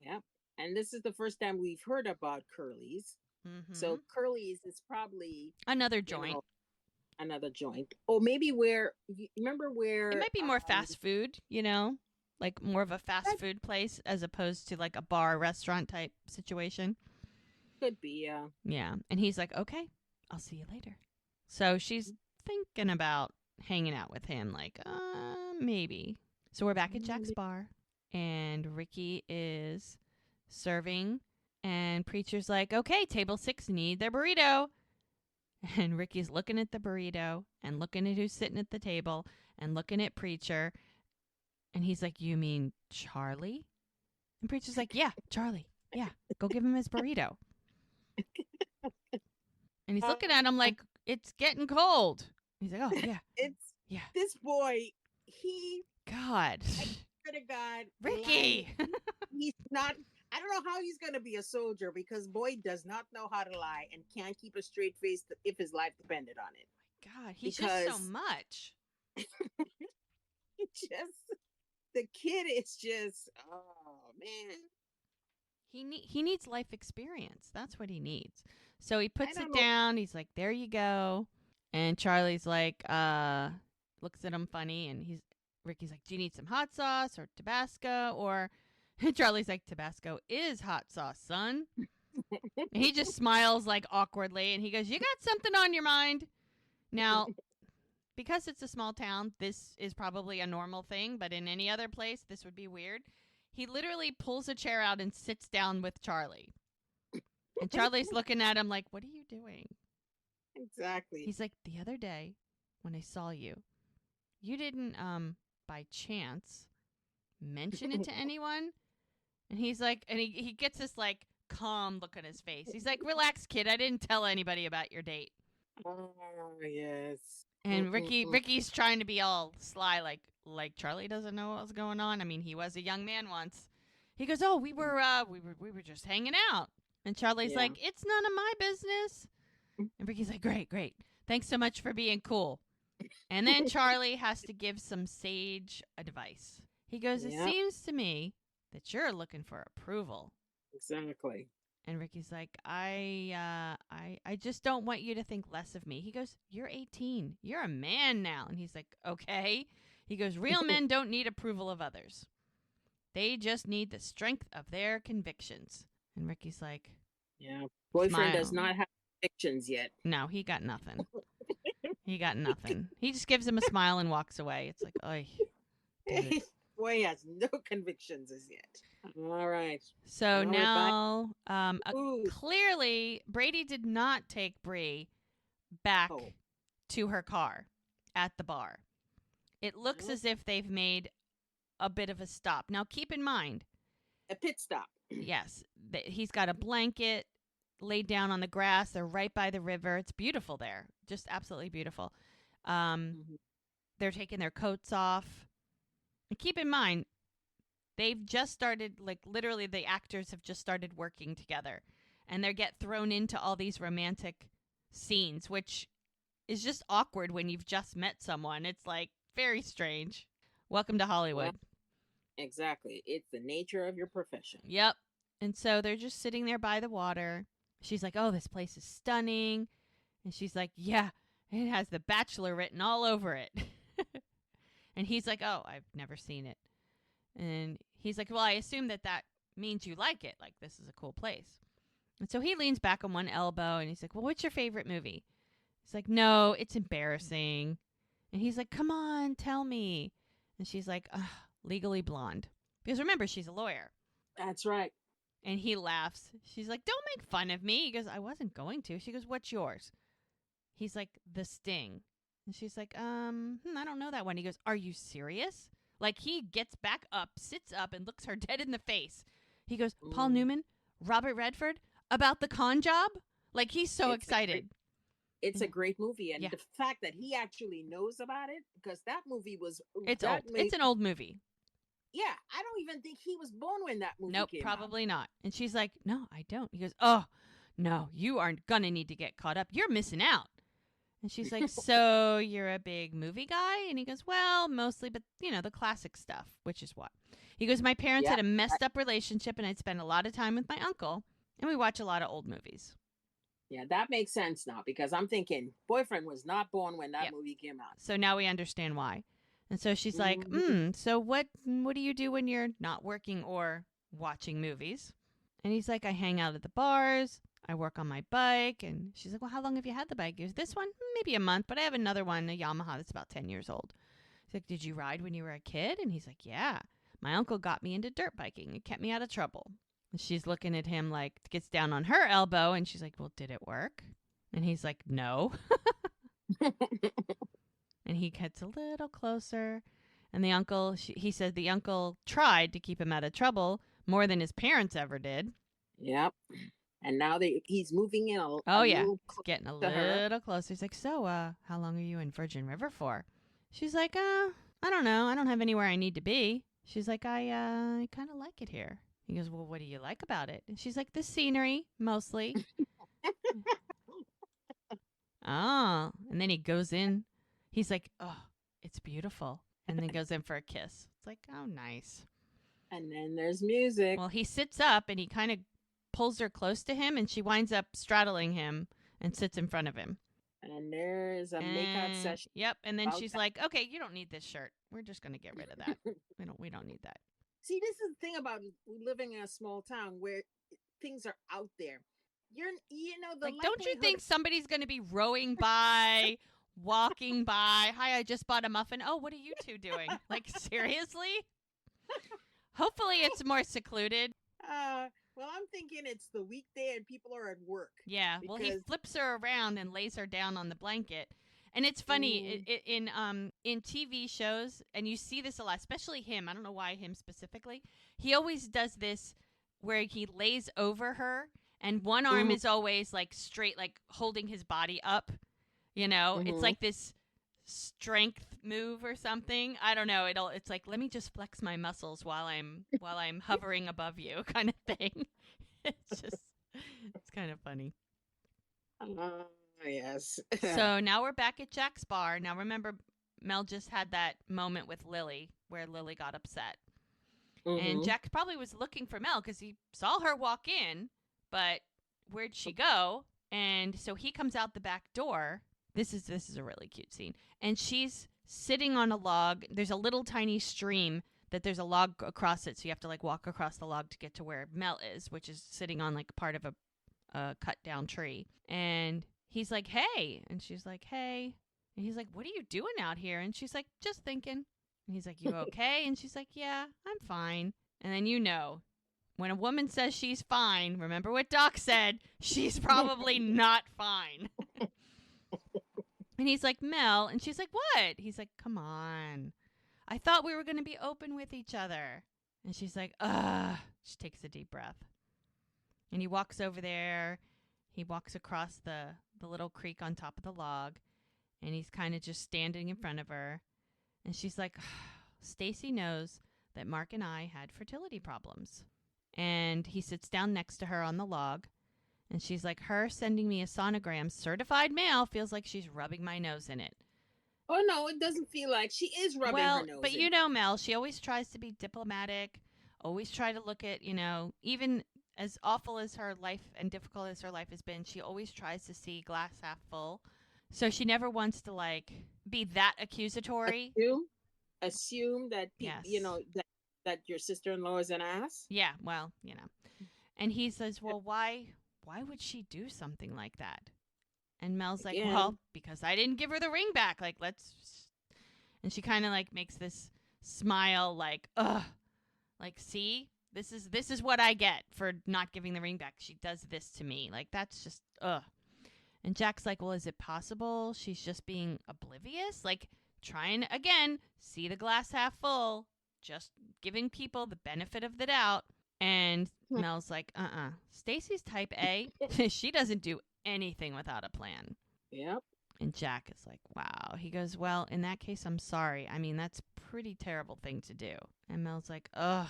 Yep. And this is the first time we've heard about Curly's. So Curly's is probably another joint. Another joint. Or maybe where, remember where... It might be more fast food, you know? Like more of a fast food place as opposed to like a bar, restaurant type situation. Could be, yeah. Yeah. And he's like, okay, I'll see you later. So she's thinking about hanging out with him, like, maybe. So we're back at Jack's bar, and Ricky is serving, and Preacher's like, okay, table 6 need their burrito. And Ricky's looking at the burrito and looking at who's sitting at the table and looking at Preacher. And he's like, you mean Charlie? And Preacher's like, yeah, Charlie. Yeah, go give him his burrito. And he's looking at him like, it's getting cold. He's like, oh, yeah. This boy, God. I swear to God. Ricky. He's not, I don't know how he's going to be a soldier, because boy does not know how to lie and can't keep a straight face if his life depended on it. God, he's just so much. The kid is just, oh, man. He needs life experience. That's what he needs. So he puts it down. He's like, there you go. And Charlie's like, looks at him funny. And Ricky's like, do you need some hot sauce or Tabasco? Or And Charlie's like, Tabasco is hot sauce, son. And he just smiles like awkwardly and he goes, you got something on your mind? Now, because it's a small town, this is probably a normal thing, but in any other place, this would be weird. He literally pulls a chair out and sits down with Charlie. And Charlie's looking at him like, what are you doing? Exactly. He's like, the other day when I saw you, you didn't, by chance, mention it to anyone? And he's like, and he gets this like calm look on his face. He's like, relax, kid. I didn't tell anybody about your date. Oh, yes. And Mm-mm-mm. Ricky's trying to be all sly, like Charlie doesn't know what's going on. I mean, he was a young man once. He goes, "Oh, we were just hanging out." And Charlie's Yeah. like, "It's none of my business." And Ricky's like, "Great, great. Thanks so much for being cool." And then Charlie has to give some sage advice. He goes, "It Yep, seems to me that you're looking for approval." exactly. And Ricky's like, I just don't want you to think less of me. He goes, you're 18. You're a man now. And he's like, okay. He goes, real men don't need approval of others. They just need the strength of their convictions. And Ricky's like, Yeah. Boyfriend does smile. not have convictions yet. No, he got nothing. He got nothing. He just gives him a smile and walks away. It's like, oh, dude. Boy has no convictions as yet. All right. So Now we're back. now, Ooh. clearly, Brady did not take Brie back Oh. to her car at the bar. It looks Well, as if they've made a bit of a stop. Now, keep in mind, a pit stop. yes, he's got a blanket laid down on the grass. They're right by the river. It's beautiful there, just absolutely beautiful. Um, Mhm. they're taking their coats off. And keep in mind, they've just started, like literally, the actors have just started working together, and they get thrown into all these romantic scenes, which is just awkward when you've just met someone. It's like very strange. Welcome to Well, Hollywood. exactly. It's the nature of your profession. Yep. And so they're just sitting there by the water. She's like, "Oh, this place is stunning." And she's like, "Yeah, it has The Bachelor written all over it." And he's like, "Oh, I've never seen it." And he's like, "Well, I assume that means you like it. Like this is a cool place." And so he leans back on one elbow and he's like, "Well, what's your favorite movie?" He's like, "No, it's embarrassing." And he's like, "Come on, tell me." And she's like, "Ugh, Legally Blonde." Because remember, she's a lawyer. That's right. And he laughs. She's like, "Don't make fun of me." He goes, "I wasn't going to." She goes, "What's yours?" He's like, "The Sting." And she's like, I don't know that one." He goes, "Are you serious?" Like he gets back up, sits up, and looks her dead in the face. He goes, "Paul Mm. Newman, Robert Redford, about the con job?" Like he's so It's a great. excited. It's a great movie, and Yeah, the fact that he actually knows about it, because that movie was it's that old. It's made. an old movie. Yeah, I don't even think he was born when that movie Nope, came out. probably not. And she's like, "No, I don't." He goes, "Oh, no, you aren't going to need to get caught up. You're missing out." And she's like, "So you're a big movie guy?" And he goes, "Well, mostly, but the classic stuff, which is what." He goes, "My parents Yeah, had a messed up relationship, and I'd spend a lot of time with my uncle, and we watch a lot of old movies." yeah, that makes sense now because I'm thinking boyfriend was not born when that Yep. movie came out. So now we understand why. And so she's like, Mhm. So what do you do when you're not working or watching movies?" And he's like, "I hang out at the bars. I work on my bike." And she's like, "Well, how long have you had the bike?" He goes, "This one, maybe a month, but I have another one, a Yamaha that's about 10 years old." He's like, "Did you ride when you were a kid?" And he's like, "Yeah. My uncle got me into dirt biking. It kept me out of trouble." And she's looking at him like, gets down on her elbow, and she's like, "Well, did it work?" And he's like, "No." And he gets a little closer. And the uncle, he said the uncle tried to keep him out of trouble more than his parents ever did. Yep. And now he's moving in Oh a yeah, little he's closer getting a to her. little closer. He's like, "So, how long are you in Virgin River for?" She's like, I don't know. I don't have anywhere I need to be." She's like, I kind of like it here." He goes, "Well, what do you like about it?" And she's like, "The scenery, mostly." Oh, and then he goes in. He's like, "Oh, it's beautiful." And then goes in for a kiss. It's like, oh, nice. And then there's music. Well, he sits up and he kind of pulls her close to him, and she winds up straddling him and sits in front of him. And there's a makeout And session yep, and then about she's like, "Okay, you don't need this shirt. We're just gonna get rid of that. that. We don't need that." See, this is the thing about living in a small town where things are out there. The Like, don't you likelihood. think somebody's going to be rowing by, walking by? Hi, I just bought a muffin. Oh, what are you two doing? Like, seriously? Hopefully it's more secluded. Well, I'm thinking it's the weekday and people are at work Yeah, well, he because. flips her around and lays her down on the blanket. And it's funny Mm, in TV shows, and you see this a lot, especially him. I don't know why him specifically. He always does this where he lays over her, and one arm mm, is always like straight, like holding his body up. You know, it's mm-hmm. like this strength move or something. I don't know. It's like, let me just flex my muscles while I'm hovering above you, kind of thing. It's kind of funny. Yes. So now we're back at Jack's bar. Now remember, Mel just had that moment with Lily where Lily got upset. And Mm-hmm. Jack probably was looking for Mel because he saw her walk in, but where'd she go? And so he comes out the back door. This is a really cute scene. And she's sitting on a log. There's a little tiny stream that there's a log across it, so you have to like walk across the log to get to where Mel is, which is sitting on like part of a cut down tree. And he's like, "Hey," and she's like, "Hey," and he's like, "What are you doing out here?" And she's like, "Just thinking." And he's like, "You okay?" And she's like, "Yeah, I'm fine." And then when a woman says she's fine, remember what Doc said, she's probably not fine. And he's like, "Mel," and she's like, "What?" He's like, "Come on. I thought we were going to be open with each other." And she's like, "Ugh." She takes a deep breath. And he walks over there. He walks across the little creek on top of the log, and he's kind of just standing in front of her. And she's like, "Stacy knows that Mark and I had fertility problems." And he sits down next to her on the log, and she's like, "Her sending me a sonogram certified mail feels like she's rubbing my nose in it." Oh no, it doesn't feel like she is rubbing her Well, but nose in you it. know Mel, she always tries to be diplomatic, always try to look at, even as awful as her life and difficult as her life has been, she always tries to see glass half full. So she never wants to like be that accusatory. Assume, assume that Yes. that your sister-in-law is an ass. Yeah, well. And he says, "Well, why would she do something like that?" And Mel's like, Again, "Well, because I didn't give her the ring back. Like, let's." And she kind of like makes this smile, like, "Ugh, like, see, this is what I get for not giving the ring back. She does this to me. Like, that's just ugh." And Jack's like, "Well, is it possible she's just being oblivious? Like, trying to, again, see the glass half full, just giving people the benefit of the doubt." And Mel's like, Stacy's type A. She doesn't do anything without a plan. yep. And Jack is like, "Wow." He goes, "Well, in that case, I'm sorry. I mean, that's a pretty terrible thing to do." And Mel's like, "Ugh,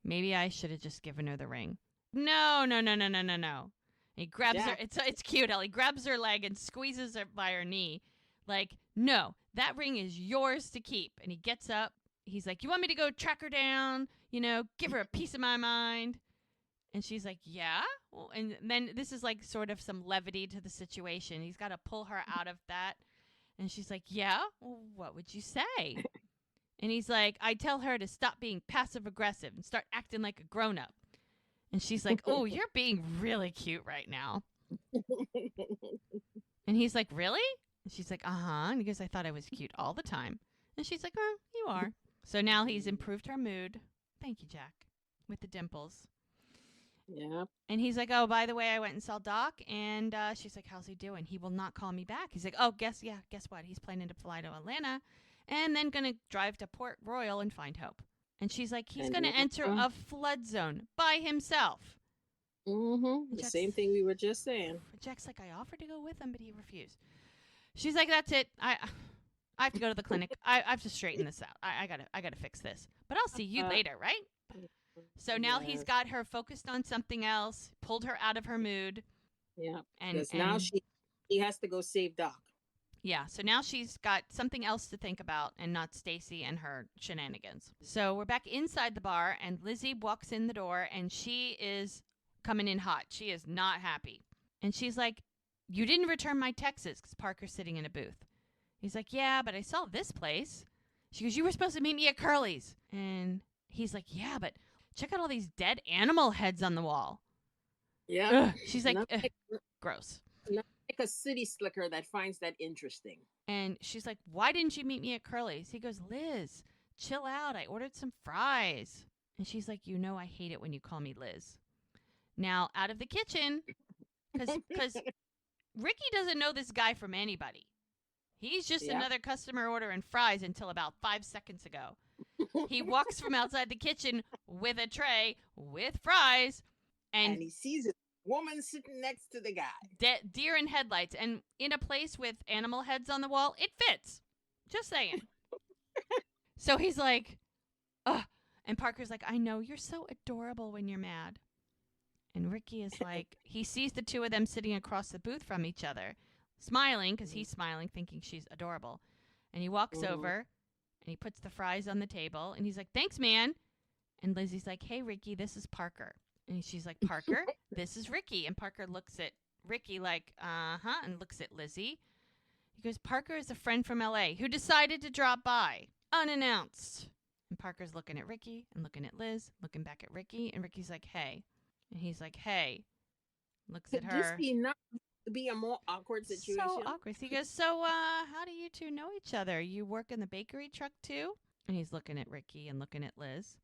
maybe I should have just given her the ring." No, no, no, no, no, no, no. He grabs her. Jack. It's cute. How he grabs her leg and squeezes her by her knee. Like, "No, that ring is yours to keep." And he gets up. He's like, "You want me to go track her down? Give her a piece of my mind?" And she's like, "Yeah." Well, and then this is like sort of some levity to the situation. He's got to pull her out of that. And she's like, "Yeah? Well, what would you say?" And he's like, "I tell her to stop being passive aggressive and start acting like a grown up." And she's like, "Oh, you're being really cute right now." And he's like, "Really?" And she's like, "Uh-huh." And he goes, "I thought I was cute all the time." And she's like, "Oh, you are." So now he's improved her mood. Thank you, Jack, with the dimples. Yep. And he's like, "Oh, by the way, I went and saw Doc." And she's like, "How's he doing?" "He will not call me back." He's like, "Oh, guess what? He's planning to fly to Atlanta and then going to drive to Port Royal and find Hope." And she's like, "He's And going to enter a flood zone by himself." And the same thing we were just saying. Jack's like, "I offered to go with him, but he refused." She's like, "That's it. I have to go to the clinic. I have to straighten this out. I gotta fix this. But I'll see you Uh, later, right?" So now he's yes. got her focused on something else, pulled her out of her mood, Yeah. and Because now and he has to go save Doc. yeah, so now she's got something else to think about and not Stacy and her shenanigans. So we're back inside the bar, and Lizzie walks in the door, and she is coming in hot. She is not happy. And she's like, "You didn't return my texts," because Parker's sitting in a booth. He's like, "Yeah, but I saw this place." She goes, "You were supposed to meet me at Curly's." And He's like, yeah, but check out all these dead animal heads on the wall. Yeah. Ugh. She's like, Not like, gross. not like a city slicker that finds that interesting. And she's like, why didn't you meet me at Curly's? He goes, Liz, chill out. I ordered some fries. And she's like, you know I hate it when you call me Liz. Now, out of the kitchen, because Ricky doesn't know this guy from anybody. He's just Yeah. another customer ordering fries until about 5 seconds ago. He walks from outside the kitchen with a tray with fries, And he sees a woman sitting next to the guy. deer in headlights. And in a place with animal heads on the wall, it fits. Just saying. So he's like, ugh. And Parker's like, I know you're so adorable when you're mad. And Ricky is like, he sees the two of them sitting across the booth from each other, smiling, because he's smiling, thinking she's adorable. And he walks over, and he puts the fries on the table, and he's like, thanks, man. And Lizzie's like, hey, Ricky, this is Parker. And she's like, Parker, this is Ricky. And Parker looks at Ricky like, uh-huh, and looks at Lizzie. He goes, Parker is a friend from L.A. who decided to drop by, unannounced. And Parker's looking at Ricky and looking at Liz, looking back at Ricky, and Ricky's like, hey. And he's like, hey. Looks at Could her. this be a more awkward situation? So awkward. He goes, so how do you two know each other? You work in the bakery truck too? And he's looking at Ricky and looking at Liz.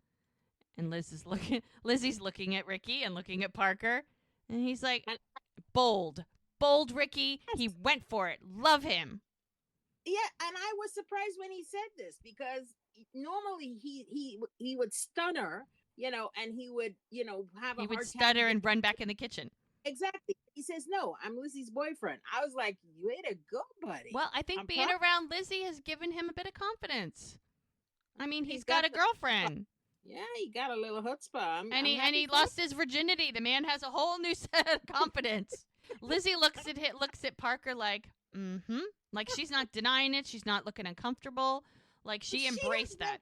And Lizzie's looking at Ricky and looking at Parker. And he's like, bold Ricky. He went for it. Love him. Yeah, and I was surprised when he said this because normally he would stutter, and he would, have a He would hard stutter time. and run back in the kitchen. Exactly. He says, no, I'm Lizzie's boyfriend. I was like, way to go, buddy. Well, I think being around Lizzie has given him a bit of confidence. I mean, he's got a girlfriend. Yeah, he got a little chutzpah. And he lost his virginity. The man has a whole new set of confidence. Lizzie looks at Parker like, mm-hmm. Like she's not denying it. She's not looking uncomfortable. Like she embraced that.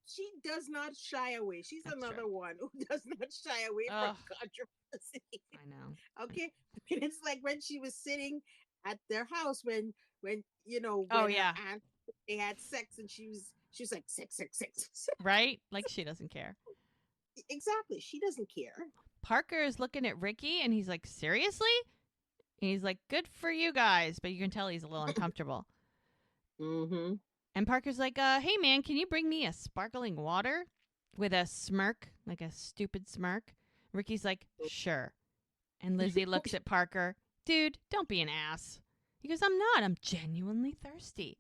She does not shy away. She's That's another true. one who does not shy away from controversy. I know. Okay, it's like when she was sitting at their house when when Oh, her yeah. aunt, they had sex and she was like sex. Right? Like she doesn't care. Exactly, she doesn't care. Parker is looking at Ricky and he's like, seriously? And he's like, good for you guys. But you can tell he's a little uncomfortable. Mm-hmm. And Parker's like, hey, man, can you bring me a sparkling water? With a smirk, like a stupid smirk. Ricky's like, sure. And Lizzie looks at Parker. Dude, don't be an ass. He goes, I'm not. I'm genuinely thirsty.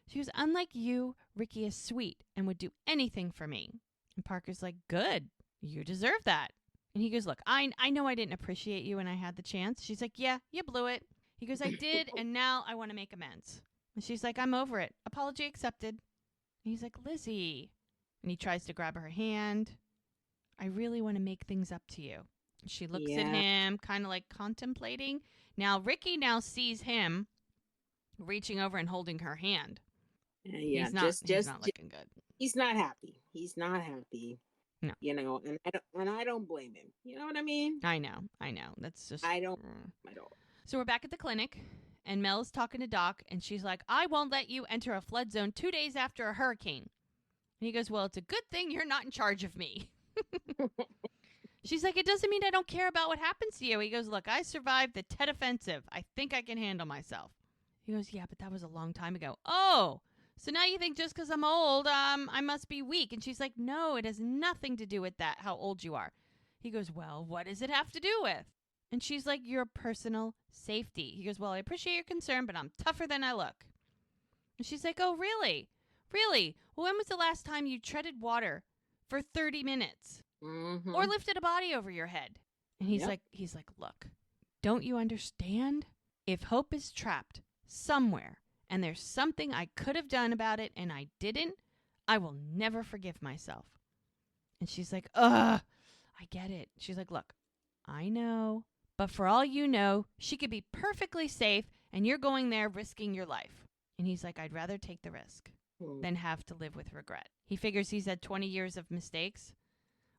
She goes, unlike you, Ricky is sweet and would do anything for me. And Parker's like, good. You deserve that. And he goes, look, I know I didn't appreciate you when I had the chance. She's like, yeah, you blew it. He goes, I did, and now I want to make amends. And she's like, I'm over it. Apology accepted. And he's like, Lizzie. And he tries to grab her hand. I really want to make things up to you. And she looks at him, kind of like contemplating. Now, Ricky now sees him reaching over and holding her hand. Yeah, he's not looking good. He's not happy. He's not happy. No. And I don't blame him. You know what I mean? I know. That's just... I don't at all. So we're back at the clinic, and Mel's talking to Doc, and she's like, I won't let you enter a flood zone 2 days after a hurricane. And he goes, well, it's a good thing you're not in charge of me. She's like, it doesn't mean I don't care about what happens to you. He goes, look, I survived the Tet Offensive. I think I can handle myself. He goes, yeah, but that was a long time ago. Oh, so now you think just because I'm old, I must be weak. And she's like, no, it has nothing to do with that, how old you are. He goes, well, what does it have to do with? And she's like, your personal safety. He goes, well, I appreciate your concern, but I'm tougher than I look. And she's like, oh, really? Really? Well, when was the last time you treaded water for 30 minutes? Mm-hmm. Or lifted a body over your head? And he's like, look, don't you understand? If hope is trapped somewhere and there's something I could have done about it and I didn't, I will never forgive myself. And she's like, ugh, I get it. She's like, look, I know, but for all you know, she could be perfectly safe and you're going there risking your life. And he's like, I'd rather take the risk than have to live with regret. He figures he's had 20 years of mistakes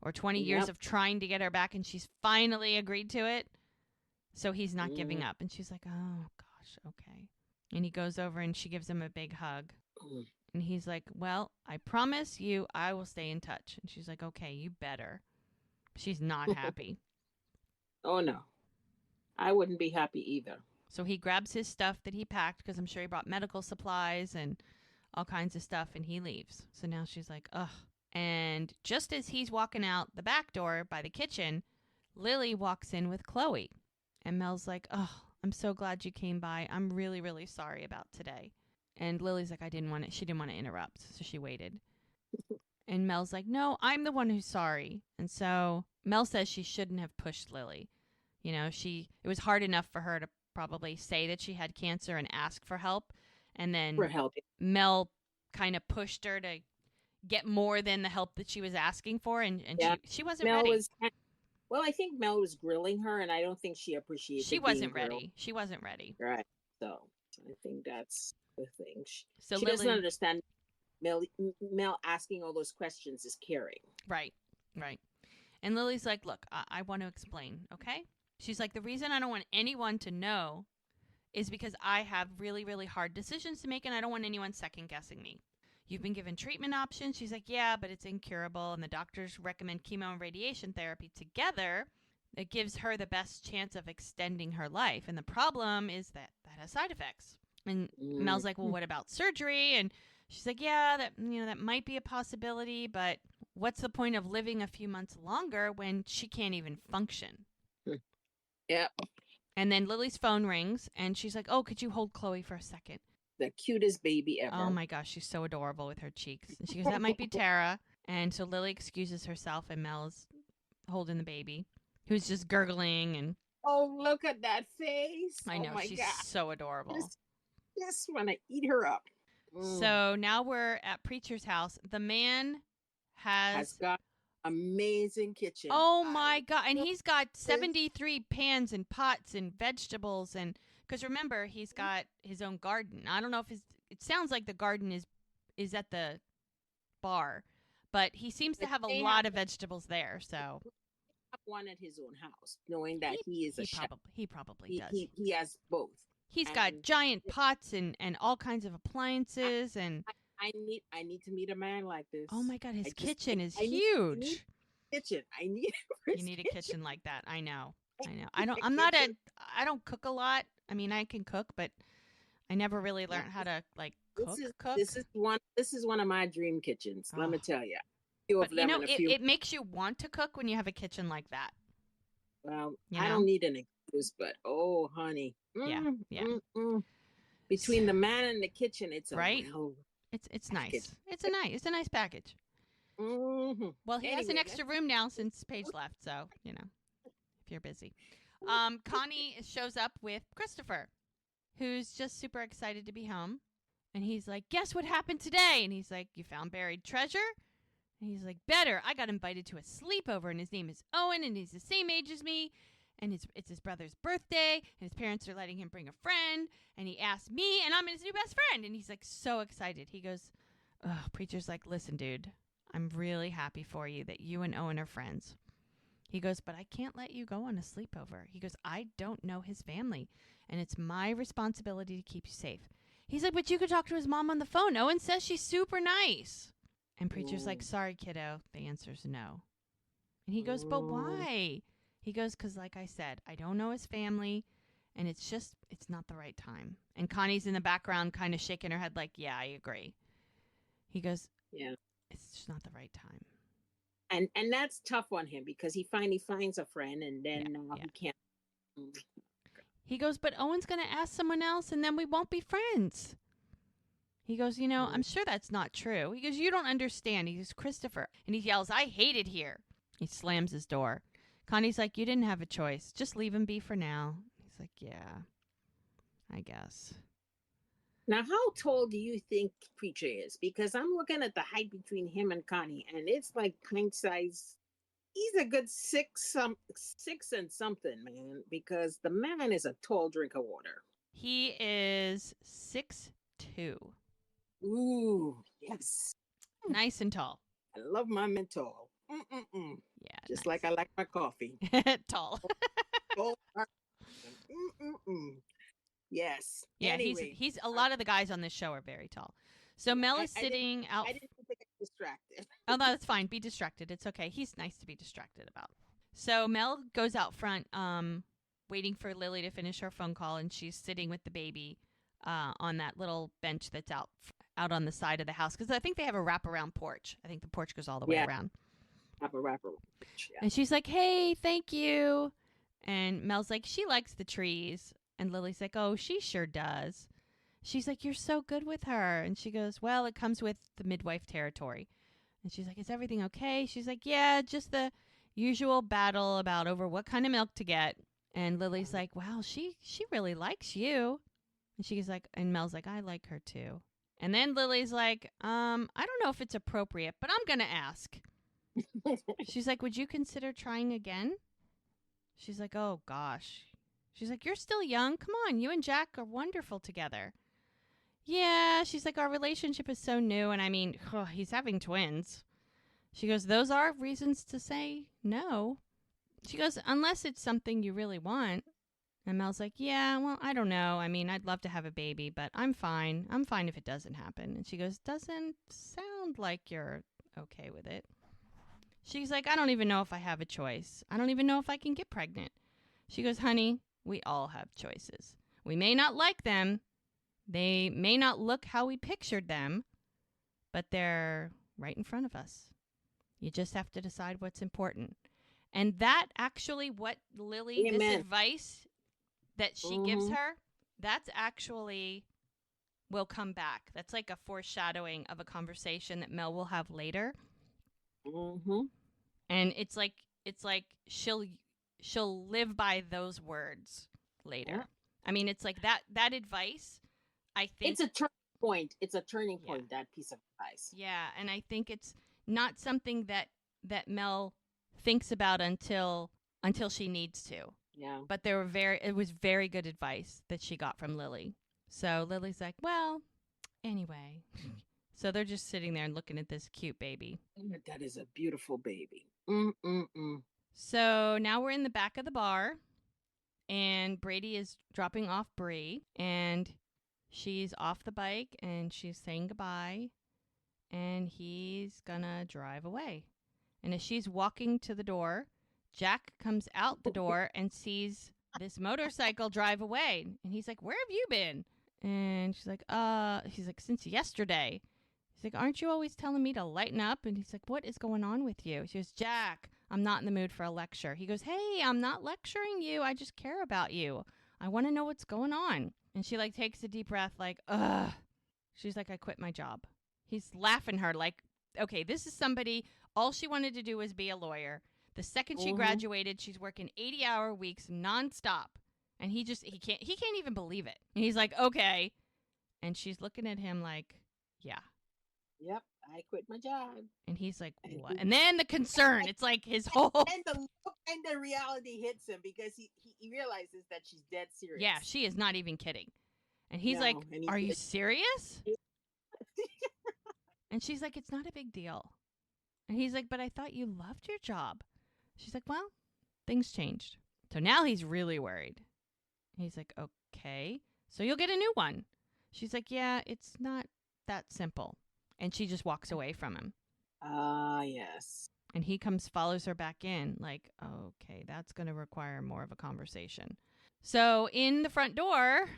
or 20 years of trying to get her back, and she's finally agreed to it. So he's not giving up. And she's like, oh, gosh, okay. And he goes over and she gives him a big hug. And And he's like, well, I promise you I will stay in touch. And she's like, okay, you better. She's not happy. Oh no, I wouldn't be happy either. So he grabs his stuff that he packed because I'm sure he brought medical supplies and all kinds of stuff and he leaves. So now she's like, ugh. And just as he's walking out the back door by the kitchen, Lily walks in with Chloe. And Mel's like, oh, I'm so glad you came by. I'm really, really sorry about today. And Lily's like, she didn't want to interrupt. So she waited. And Mel's like, no, I'm the one who's sorry. And so Mel says she shouldn't have pushed Lily. You know, it was hard enough for her to probably say that she had cancer and ask for help. And For then helping. Mel kind of pushed her to get more than the help that she was asking for. And Yeah. she wasn't Mel ready. was, well, I think Mel was grilling her, and I don't think she appreciated She being wasn't grilled. ready. She wasn't ready. Right. So I think that's the thing. So She Lily doesn't understand Mel asking all those questions is caring. Right. And Lily's like, look, I want to explain, okay? She's like, the reason I don't want anyone to know is because I have really, really hard decisions to make and I don't want anyone second guessing me. You've been given treatment options. She's like, yeah, but it's incurable. And the doctors recommend chemo and radiation therapy together. It gives her the best chance of extending her life. And the problem is that has side effects. And Mel's like, well, what about surgery? And she's like, yeah, that might be a possibility, but what's the point of living a few months longer when she can't even function? Yeah. And then Lily's phone rings and she's like, oh, could you hold Chloe for a second? The cutest baby ever. Oh my gosh, she's so adorable with her cheeks. And she goes, that might be Tara. And so Lily excuses herself and Mel's holding the baby, who's just gurgling and oh, look at that face. I know, oh my she's God. so adorable. Just want to eat her up. So now we're at Preacher's house. The man has got amazing kitchen. Oh my God. And he's got 73 pans and pots and vegetables. And because remember, he's got his own garden. I don't know if it sounds like the garden is at the bar, but he seems to have a lot of vegetables there. So one at his own house, knowing that he is a chef. He probably does. He has both. He's got giant pots and all kinds of appliances and I need to meet a man like this. Oh my God, his kitchen is huge. I need You need a kitchen like that. I know. I don't cook a lot. I mean, I can cook, but I never really learned how to like cook. This is one of my dream kitchens. Let me tell you. But you know, it makes you want to cook when you have a kitchen like that. Well, I don't need an excuse, but oh, honey. Between the man and the kitchen, it's right. It's nice. It's a nice package. Mm-hmm. Well, he has an extra room now since Paige left, so you know, if you're busy. Connie shows up with Christopher, who's just super excited to be home, and he's like, "Guess what happened today?" And he's like, "You found buried treasure?" And he's like, "Better. I got invited to a sleepover, and his name is Owen, and he's the same age as me." And it's his brother's birthday, and his parents are letting him bring a friend, and he asked me, and I'm his new best friend. And he's like so excited. He goes, Preacher's like, listen, dude, I'm really happy for you that you and Owen are friends. He goes, but I can't let you go on a sleepover. He goes, I don't know his family, and it's my responsibility to keep you safe. He's like, but you could talk to his mom on the phone. Owen says she's super nice. And Preacher's like, sorry, kiddo. The answer's no. And he goes, but why? He goes, because like I said, I don't know his family, and it's not the right time. And Connie's in the background kind of shaking her head like, yeah, I agree. He goes, yeah, it's just not the right time. And that's tough on him because he finally finds a friend, and then he can't. He goes, but Owen's going to ask someone else, and then we won't be friends. He goes, you know, I'm sure that's not true. He goes, you don't understand. He goes, Christopher. And he yells, I hate it here. He slams his door. Connie's like, you didn't have a choice. Just leave him be for now. He's like, yeah, I guess. Now, how tall do you think Preacher is? Because I'm looking at the height between him and Connie, and it's like pint size. He's a good 6 and something, man, because the man is a tall drink of water. He is 6'2". Ooh, yes. Nice and tall. I love my men tall. Yeah, just nice. Like I like my coffee. Tall. Yes. Yeah, anyway. he's a lot of the guys on this show are very tall. So Yeah, Mel is sitting out. I didn't think I was distracted. Oh, no, that's fine. Be distracted. It's okay. He's nice to be distracted about. So Mel goes out front, waiting for Lily to finish her phone call, and she's sitting with the baby on that little bench that's out on the side of the house because I think they have a wraparound porch. I think the porch goes all the way Yeah, around. have a wrapper. Yeah. And she's like, "Hey, thank you." And Mel's like, "She likes the trees." And Lily's like, "Oh, she sure does." She's like, "You're so good with her." And she goes, "Well, it comes with the midwife territory." And she's like, "Is everything okay?" She's like, "Yeah, just the usual battle about over what kind of milk to get." And Lily's like, "Wow, she really likes you." And she's like, and Mel's like, "I like her too." And then Lily's like, I don't know if it's appropriate, but I'm going to ask." She's like, "Would you consider trying again?" She's like, "Oh, gosh." She's like, "You're still young. Come on. You and Jack are wonderful together." "Yeah." She's like, "Our relationship is so new. And I mean, he's having twins." She goes, "Those are reasons to say no." She goes, "Unless it's something you really want." And Mel's like, "Yeah, well, I don't know. I mean, I'd love to have a baby, but I'm fine. I'm fine if it doesn't happen." And she goes, "Doesn't sound like you're okay with it." She's like, "I don't even know if I have a choice. I don't even know if I can get pregnant." She goes, "Honey, we all have choices. We may not like them. They may not look how we pictured them, but they're right in front of us. You just have to decide what's important." And that actually, what Lily, this Amen. advice that she gives Mm-hmm. her, that's actually will come back. That's like a foreshadowing of a conversation that Mel will have later. Mm-hmm. And it's like she'll live by those words Yeah. later. I mean, it's like that advice, I think. It's a turning point. It's a turning Yeah. point, that piece of advice. Yeah, and I think it's not something that Mel thinks about until she needs to. Yeah. But it was very good advice that she got from Lily. So Lily's like, "Well, anyway." So they're just sitting there and looking at this cute baby. That is a beautiful baby. Mm-mm-mm. So now we're in the back of the bar, and Brady is dropping off Brie, and she's off the bike, and she's saying goodbye, and he's gonna drive away. And as she's walking to the door, Jack comes out the door and sees this motorcycle drive away. And he's like, "Where have you been?" And she's like, he's like, "Since yesterday." He's like, "Aren't you always telling me to lighten up?" And he's like, "What is going on with you?" She goes, "Jack, I'm not in the mood for a lecture." He goes, "Hey, I'm not lecturing you. I just care about you. I want to know what's going on." And she like takes a deep breath, like, ugh. She's like, "I quit my job." He's laughing her like, okay, this is somebody, all she wanted to do was be a lawyer. The second she Mm-hmm. graduated, she's working 80-hour weeks nonstop. And he can't even believe it. And he's like, "Okay." And she's looking at him like, "Yeah." Yep. I quit my job. And he's like, And "What?" And then the concern, it's like his whole, and the look and the reality hits him because he realizes that she's dead yeah, serious. she is not even kidding. And he's like, No, and he's "Are you like, serious?" And she's like, "It's not a big deal." And he's like, "But I thought you loved your job." She's like, "Well, things changed." So now he's really worried. He's like, "Okay, so you'll get a new one." She's like, "Yeah, it's not that simple." And she just walks away from him. yes. And he follows her back in, like, "Okay, that's going to require more of a conversation." So in the front door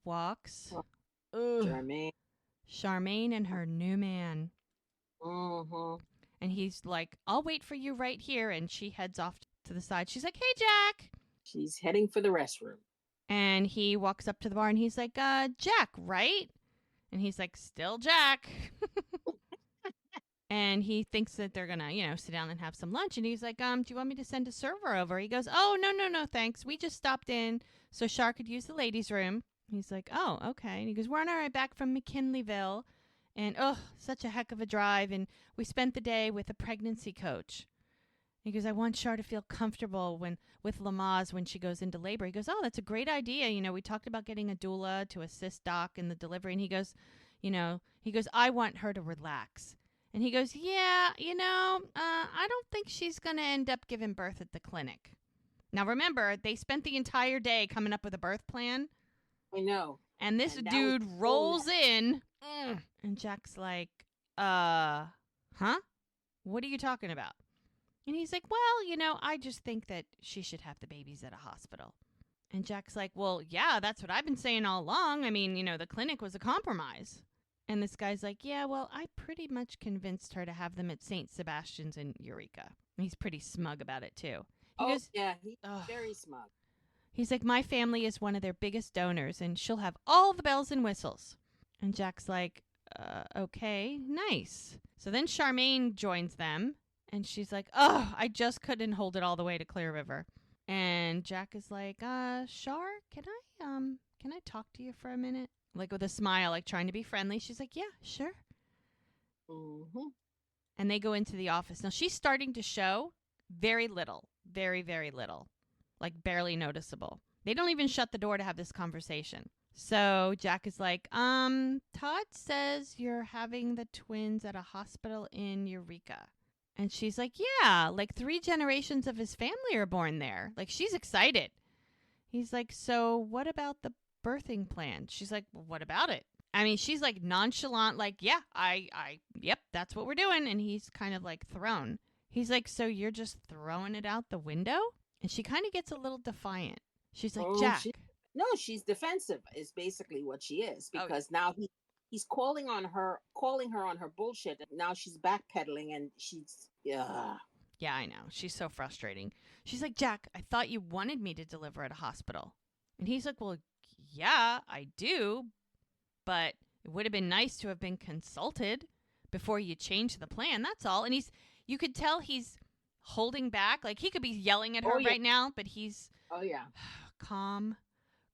walks Well, ugh, Jermaine. Charmaine and her new man. Mm-hmm. And he's like, "I'll wait for you right here." And she heads off to the side. She's like, "Hey, Jack." She's heading for the restroom. And he walks up to the bar and he's like, "Jack, right?" And he's like, "Still Jack." And he thinks that they're going to, sit down and have some lunch. And he's like, "Do you want me to send a server over?" He goes, "Oh, no, no, no, thanks. We just stopped in so Char could use the ladies' room." He's like, "Oh, okay." And he goes, "We're on our way back from McKinleyville. And, oh, such a heck of a drive. And we spent the day with a pregnancy coach." He goes, "I want Char to feel comfortable with Lamaze when she goes into labor." He goes, "Oh, that's a great idea. We talked about getting a doula to assist Doc in the delivery." And he goes, "I want her to relax." And he goes, "Yeah, I don't think she's going to end up giving birth at the clinic." Now, remember, they spent the entire day coming up with a birth plan. I know. And this And now it's dude all rolls in. And Jack's like, huh? What are you talking about? And he's like, well, I just think that she should have the babies at a hospital. And Jack's like, well, yeah, that's what I've been saying all along. I mean, the clinic was a compromise. And this guy's like, yeah, well, I pretty much convinced her to have them at St. Sebastian's in Eureka. And he's pretty smug about it, too. He oh goes, yeah, he's ugh. very smug. He's like, my family is one of their biggest donors, and she'll have all the bells and whistles. And Jack's like, okay, nice. So then Charmaine joins them, and she's like, oh, I just couldn't hold it all the way to Clear River. And Jack is like, Char, can I talk to you for a minute? Like with a smile, like trying to be friendly. She's like, yeah, sure. Mm-hmm. And they go into the office. Now she's starting to show very little, very, very little, like barely noticeable. They don't even shut the door to have this conversation. So Jack is like, Todd says you're having the twins at a hospital in Eureka. And she's like, yeah, like 3 generations of his family are born there. Like, she's excited. He's like, so what about the birthing plan? She's like, well, what about it? I mean, she's like nonchalant, like, yeah, yep, that's what we're doing. And he's kind of like thrown. He's like, so you're just throwing it out the window? And she kind of gets a little defiant. She's like, Jack. No, she's defensive is basically what she is, because now he's calling her on her bullshit, and now she's backpedaling, and she's Yeah, I know. She's so frustrating. She's like, Jack, I thought you wanted me to deliver at a hospital. And he's like, well, yeah, I do, but it would have been nice to have been consulted before you change the plan. That's all. And you could tell he's holding back. Like, he could be yelling at her right now, but he's calm,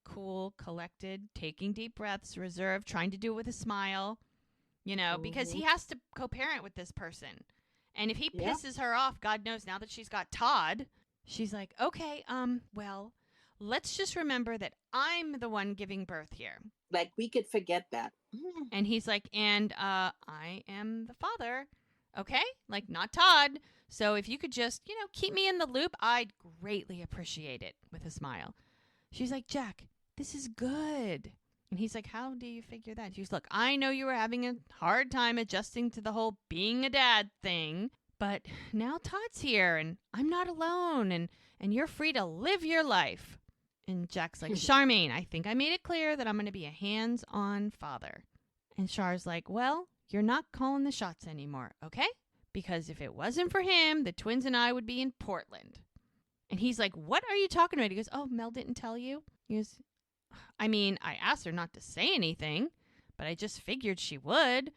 cool, collected, taking deep breaths, reserved, trying to do it with a smile, because he has to co-parent with this person. And if he pisses her off, God knows, now that she's got Todd, she's like, okay, well, let's just remember that I'm the one giving birth here. Like, we could forget that. And he's like, and I am the father, okay? Like, not Todd. So if you could just, keep me in the loop, I'd greatly appreciate it, with a smile. She's like, Jack, this is good. And he's like, how do you figure that? She's like, I know you were having a hard time adjusting to the whole being a dad thing, but now Todd's here and I'm not alone and you're free to live your life. And Jack's like, Charmaine, I think I made it clear that I'm going to be a hands-on father. And Char's like, well, you're not calling the shots anymore, okay? Because if it wasn't for him, the twins and I would be in Portland. And he's like, what are you talking about? He goes, oh, Mel didn't tell you? He goes, I mean, I asked her not to say anything, but I just figured she would.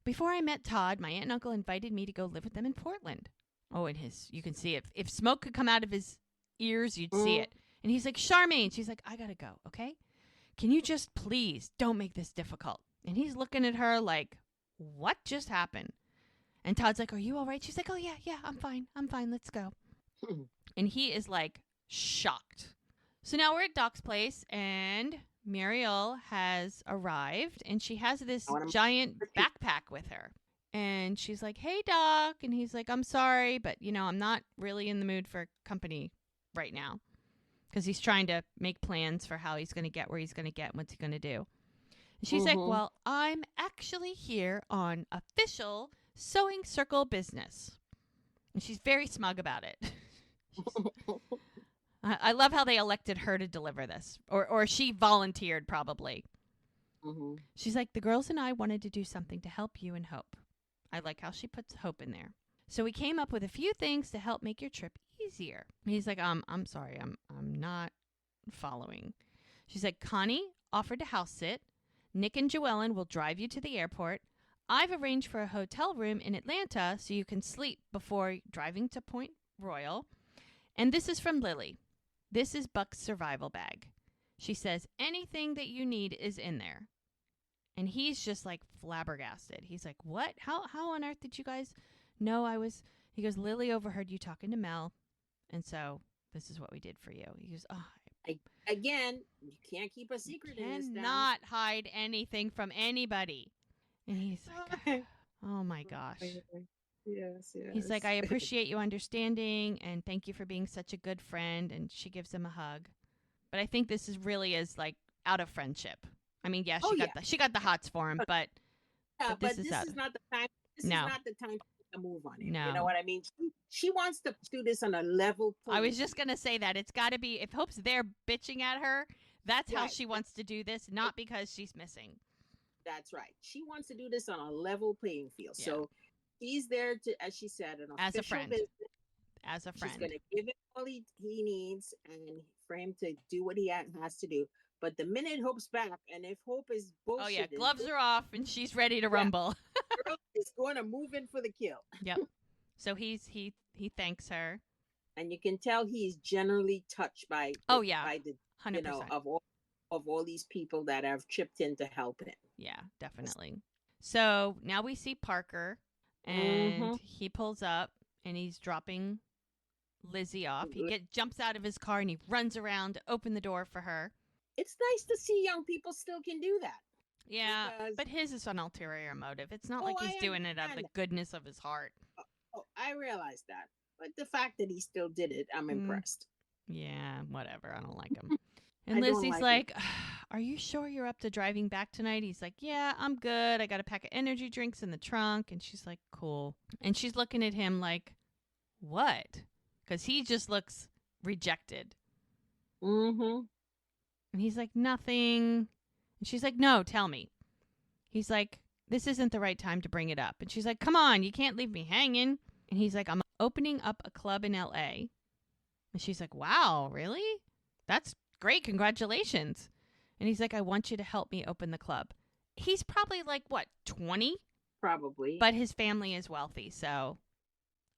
Before I met Todd, my aunt and uncle invited me to go live with them in Portland. Oh, and you can see it. If smoke could come out of his ears, you'd see it. And he's like, Charmaine. She's like, I gotta go, okay? Can you just please don't make this difficult? And he's looking at her like, what just happened? And Todd's like, are you all right? She's like, oh, yeah, I'm fine. Let's go. And he is like shocked. So now we're at Doc's place, and Muriel has arrived, and she has this giant backpack with her. And she's like, hey, Doc. And he's like, I'm sorry, but, I'm not really in the mood for company right now. Because he's trying to make plans for how he's going to get where he's going to get and what's he going to do. And she's like, well, I'm actually here on official sewing circle business. And she's very smug about it. I love how they elected her to deliver this. Or she volunteered, probably. She's like, the girls and I wanted to do something to help you and Hope. I like how she puts Hope in there. So we came up with a few things to help make your trip easier. And he's like, I'm sorry, I'm not following. She's like, Connie offered to house sit. Nick and Joellen will drive you to the airport. I've arranged for a hotel room in Atlanta so you can sleep before driving to Point Royal. And this is from Lily. This is Buck's survival bag. She says, anything that you need is in there. And he's just like flabbergasted. He's like, what? How on earth did you guys know I was? He goes, Lily overheard you talking to Mel. And so this is what we did for you. He goes, oh. Again, you can't keep a secret in this town. Cannot hide anything from anybody. And he's like, oh my gosh. Yes. He's like, I appreciate you understanding and thank you for being such a good friend. And she gives him a hug. But I think this really is like out of friendship. I mean, yeah, Oh yeah, she got the hots for him, yeah, but this but is this other. is not the time. This is No, not the time to make a move on him. You know no. what I mean? She wants to do this on a level I playing was just field. gonna say that it's got to be if Hope's there bitching at her, that's how Right. she wants to do this, not because she's missing. That's right. She wants to do this on a level playing field. Yeah, So she's there to, as she said, an as a official friend, business. as a She's friend. going to give him all he needs and for him to do what he has to do. But the minute Hope's back, and if Hope is Oh yeah, bullshit, gloves are off and she's ready to yeah, rumble. girl is going to move in for the kill. Yep. So he thanks her. And you can tell he's generally touched Oh yeah, by the 100%. of all these people that have chipped in to help him. Yeah, definitely. So now we see Parker, and Mm-hmm. he pulls up and he's dropping Lizzie off. Jumps out of his car and he runs around to open the door for her. It's nice to see young people still can do that. Yeah, Because but his is an ulterior motive. It's not oh, like he's I doing it out of the understand. goodness of his heart. Oh, I realize that. But the fact that he still did it, I'm Mm, impressed. yeah, whatever. I don't like him. And I don't Lizzie's like him. like, "Are you sure you're up to driving back tonight?" He's like, "Yeah, I'm good. I got a pack of energy drinks in the trunk." And she's like, "Cool." And she's looking at him like, "What?" Because he just looks rejected. Mm-hmm. And he's like, "Nothing." And she's like, "No, tell me." He's like, "This isn't the right time to bring it up." And she's like, "Come on, you can't leave me hanging." And he's like, "I'm opening up a club in LA." And she's like, "Wow, really? That's great. Congratulations." And he's like, "I want you to help me open the club." He's probably like, what, 20? Probably. But his family is wealthy. So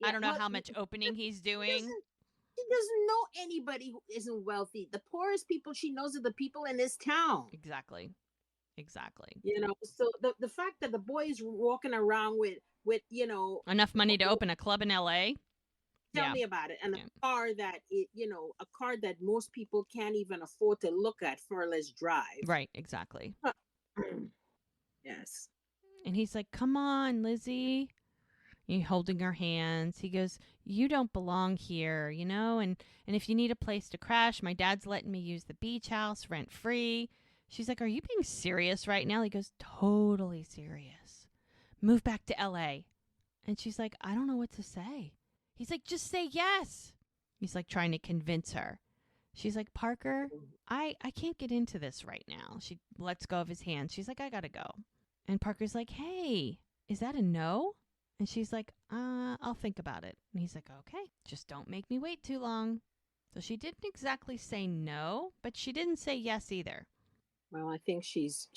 I Yeah. don't know Well, how much opening he's doing. She doesn't know anybody who isn't wealthy. The poorest people she knows are the people in this town. Exactly. Exactly. So the fact that the boy is walking around with Enough money to open a club in LA? tell Yeah. me about it, and a Yeah. car that a car that most people can't even afford to look at, far less drive. Right. Exactly. Yes. And he's like, "Come on, Lizzie." He holding her hands. He goes, "You don't belong here, you know? And if you need a place to crash, my dad's letting me use the beach house rent free." She's like, "Are you being serious right now?" He goes, "Totally serious. Move back to LA." And she's like, "I don't know what to say." He's like, "Just say yes." He's like trying to convince her. She's like, "Parker, I can't get into this right now." She lets go of his hand. She's like, "I gotta go." And Parker's like, "Hey, is that a no?" And she's like, I'll think about it." And he's like, "Okay, just don't make me wait too long." So she didn't exactly say no, but she didn't say yes either. Well, I think she's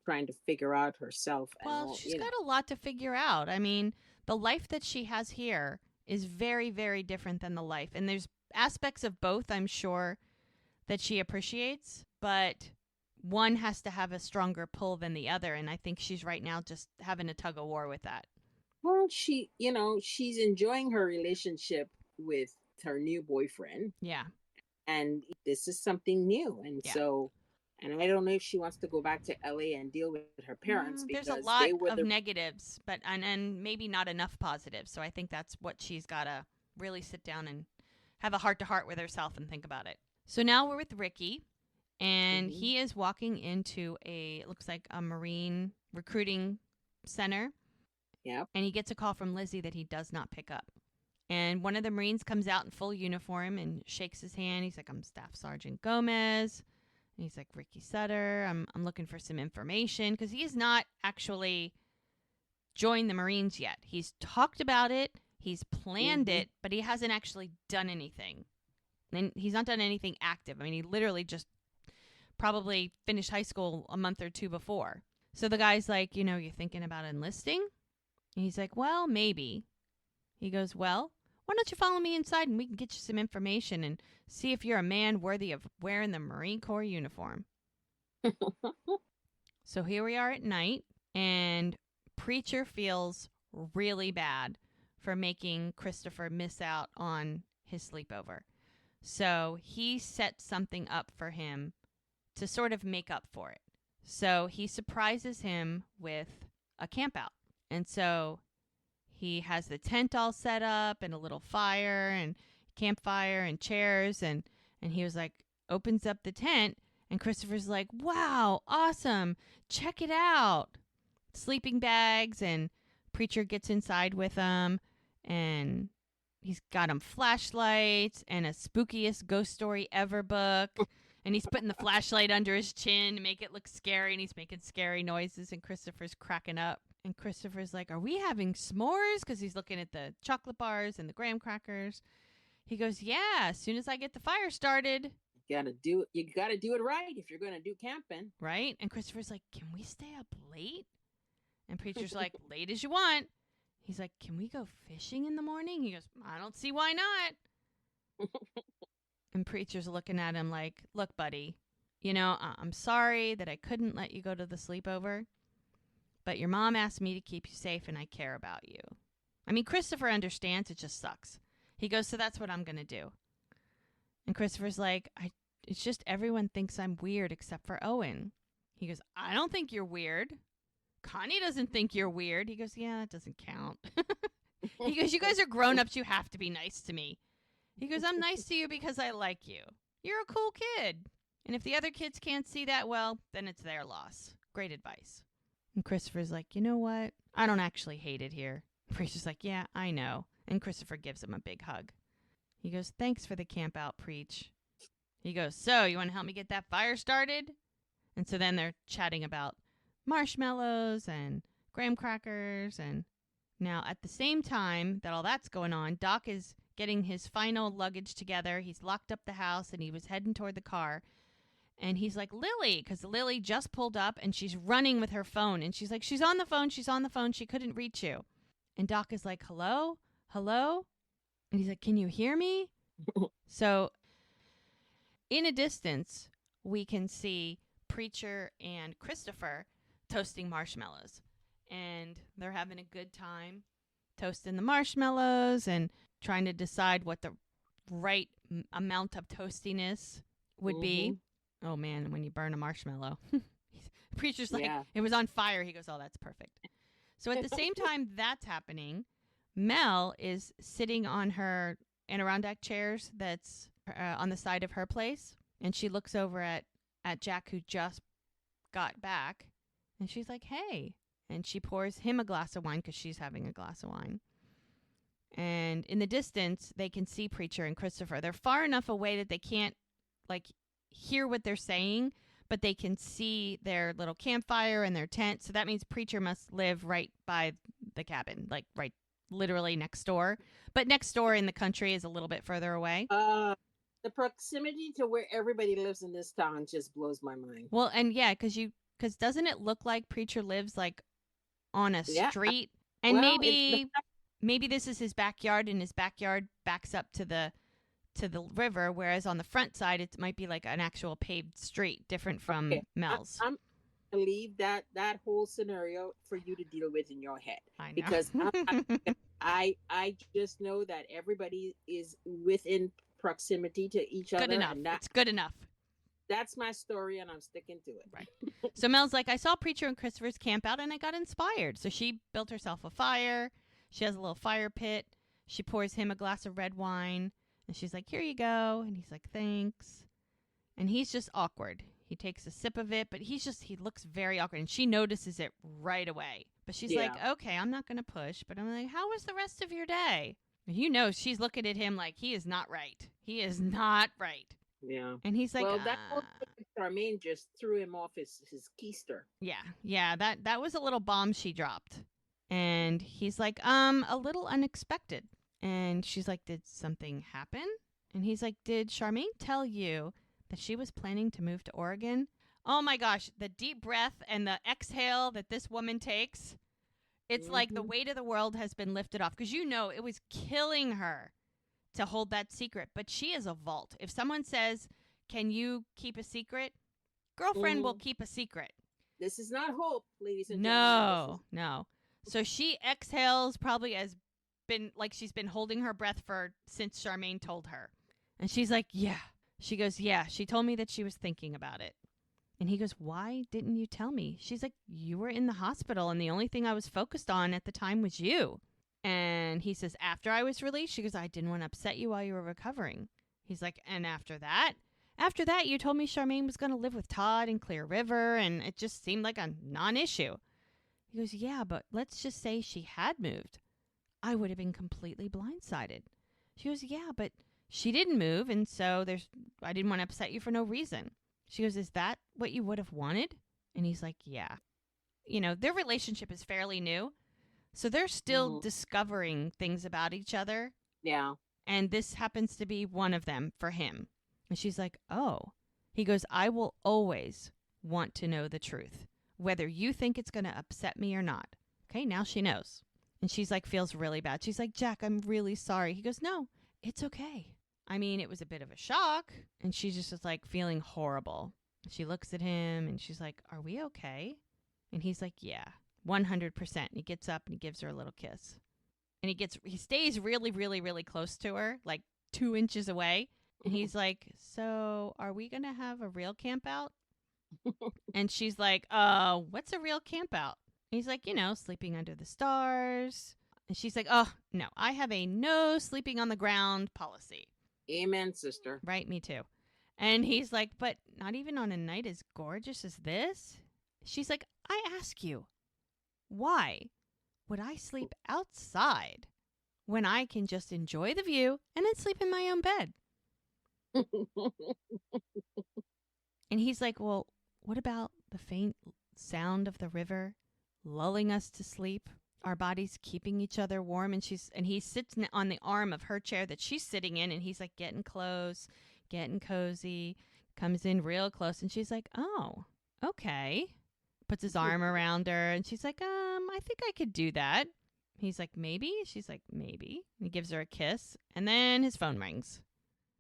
trying to figure out herself and Well, all. she's got a lot to figure out. I mean, the life that she has here is very, very different than the life. And there's aspects of both, I'm sure, that she appreciates, but one has to have a stronger pull than the other. And I think she's right now just having a tug of war with that. Well, she's enjoying her relationship with her new boyfriend, Yeah. and this is something new. And Yeah. so, and I don't know if she wants to go back to LA and deal with her parents There's a because lot they were of the negatives, but and maybe not enough positives. So I think that's what she's got to really sit down and have a heart to heart with herself and think about it. So now we're with Ricky, and Mhm. he is walking into it looks like a Marine recruiting center, Yep. and he gets a call from Lizzie that he does not pick up. And one of the Marines comes out in full uniform and shakes his hand. He's like, "I'm Staff Sergeant Gomez." And he's like, "Ricky Sutter, I'm looking for some information," because he has not actually joined the Marines yet. He's talked about it, he's planned Mhm. it, but he hasn't actually done anything. And he's not done anything active. I mean, he literally just probably finished high school a month or two before. So the guy's like, "You're thinking about enlisting?" And he's like, "Well, maybe." He goes, "Well, why don't you follow me inside and we can get you some information and see if you're a man worthy of wearing the Marine Corps uniform." So here we are at night, and Preacher feels really bad for making Christopher miss out on his sleepover. So he sets something up for him to sort of make up for it. So he surprises him with a campout. And so he has the tent all set up and a little fire and campfire and chairs, and he was like opens up the tent, And Christopher's like, wow, awesome. Check it out. Sleeping bags, and Preacher gets inside with him, and he's got him flashlights and a spookiest ghost story ever book. And he's putting the flashlight under his chin to make it look scary, and he's making scary noises, and Christopher's cracking up. And Christopher's like, are we having s'mores? Because he's looking at the chocolate bars and the graham crackers. He goes, yeah, as soon as I get the fire started. You gotta do it right if you're gonna do camping. Right? And Christopher's like, can we stay up late? And Preacher's like, late as you want. He's like, can we go fishing in the morning? He goes, I don't see why not. And Preacher's looking at him like, look, buddy, I'm sorry that I couldn't let you go to the sleepover, but your mom asked me to keep you safe, and I care about you. I mean, Christopher understands, it just sucks. He goes, so that's what I'm going to do. And Christopher's like, it's just everyone thinks I'm weird except for Owen. He goes, I don't think you're weird. Connie doesn't think you're weird. He goes, yeah, that doesn't count. He goes, you guys are grown-ups. You have to be nice to me. He goes, I'm nice to you because I like you. You're a cool kid. And if the other kids can't see that, well, then it's their loss. Great advice. And Christopher's like, you know what? I don't actually hate it here. Preacher's like, yeah, I know. And Christopher gives him a big hug. He goes, thanks for the camp out, Preach. He goes, so you want to help me get that fire started? And so then they're chatting about marshmallows and graham crackers. And now at the same time that all that's going on, Doc is getting his final luggage together. He's locked up the house, and he was heading toward the car. And he's like, Lily, because Lily just pulled up, and she's running with her phone. And she's like, she's on the phone. She couldn't reach you. And Doc is like, hello? Hello? And he's like, can you hear me? So in a distance, we can see Preacher and Christopher toasting marshmallows. And they're having a good time toasting the marshmallows and trying to decide what the right amount of toastiness would be. Oh, man, when you burn a marshmallow. Preacher's like, it was on fire. He goes, oh, that's perfect. So at the same time that's happening, Mel is sitting on her Adirondack chairs that's on the side of her place. And she looks over at Jack, who just got back. And she's like, hey. And she pours him a glass of wine because she's having a glass of wine. And in the distance, they can see Preacher and Christopher. They're far enough away that they can't, hear what they're saying, but they can see their little campfire and their tent. So that means Preacher must live right by the cabin, right literally next door. But next door in the country is a little bit further away. The proximity to where everybody lives in this town just blows my mind. Well, and yeah, because doesn't it look like Preacher lives on a street? And maybe this is his backyard, and his backyard backs up to the river, whereas on the front side it might be like an actual paved street, different from Mel's. I'm gonna leave that whole scenario for you to deal with in your head. I know. Because I just know that everybody is within proximity to each other. Good enough. It's good enough. That's my story, and I'm sticking to it. Right. So Mel's like, I saw Preacher and Christopher's camp out, and I got inspired. So she built herself a fire. She has a little fire pit. She pours him a glass of red wine. And she's like, here you go. And he's like, thanks. And he's just awkward. He takes a sip of it, but he looks very awkward. And she notices it right away. But she's like, okay, I'm not going to push. But I'm like, how was the rest of your day? And she's looking at him like he is not right. He is not right. Yeah. And he's like, well, that whole Charmaine just threw him off his keister. Yeah. That was a little bomb she dropped. And he's like, a little unexpected. And she's like, did something happen? And he's like, did Charmaine tell you that she was planning to move to Oregon? Oh my gosh, the deep breath and the exhale that this woman takes. It's like the weight of the world has been lifted off. Because it was killing her to hold that secret. But she is a vault. If someone says, can you keep a secret? Girlfriend will keep a secret. This is not hope, ladies and gentlemen. No. So she exhales probably she's been holding her breath since Charmaine told her. And she's like, yeah. She goes, yeah, she told me that she was thinking about it. And he goes, why didn't you tell me? She's like, you were in the hospital, and the only thing I was focused on at the time was you. And he says, after I was released? She goes, I didn't want to upset you while you were recovering. He's like, and after that? After that, you told me Charmaine was going to live with Todd in Clear River, and it just seemed like a non-issue. He goes, yeah, but let's just say she had moved. I would have been completely blindsided. She goes, yeah, but she didn't move, and so I didn't want to upset you for no reason. She goes, is that what you would have wanted? And he's like, yeah. Their relationship is fairly new, so they're still Hmm. discovering things about each other, Yeah. and this happens to be one of them for him. And she's like, oh. He goes, I will always want to know the truth, whether you think it's going to upset me or not. Okay, now she knows. And she's like, feels really bad. She's like, Jack, I'm really sorry. He goes, no, it's okay. I mean, it was a bit of a shock. And she's just like feeling horrible. She looks at him and she's like, are we okay? And he's like, yeah, 100%. And he gets up and he gives her a little kiss. And he stays really, really, really close to her, like 2 inches away. And he's like, so are we going to have a real camp out? And she's like, what's a real camp out? And he's like, sleeping under the stars. And she's like, oh, no, I have a no sleeping on the ground policy. Amen, sister. Right, me too. And he's like, but not even on a night as gorgeous as this? She's like, I ask you, why would I sleep outside when I can just enjoy the view and then sleep in my own bed? And he's like, well, what about the faint sound of the river lulling us to sleep? Our bodies keeping each other warm. And he sits on the arm of her chair that she's sitting in, and he's like getting close, getting cozy, comes in real close, and she's like, oh, okay. Puts his arm around her, and she's like, I think I could do that. He's like, maybe? She's like, maybe. And he gives her a kiss, and then his phone rings.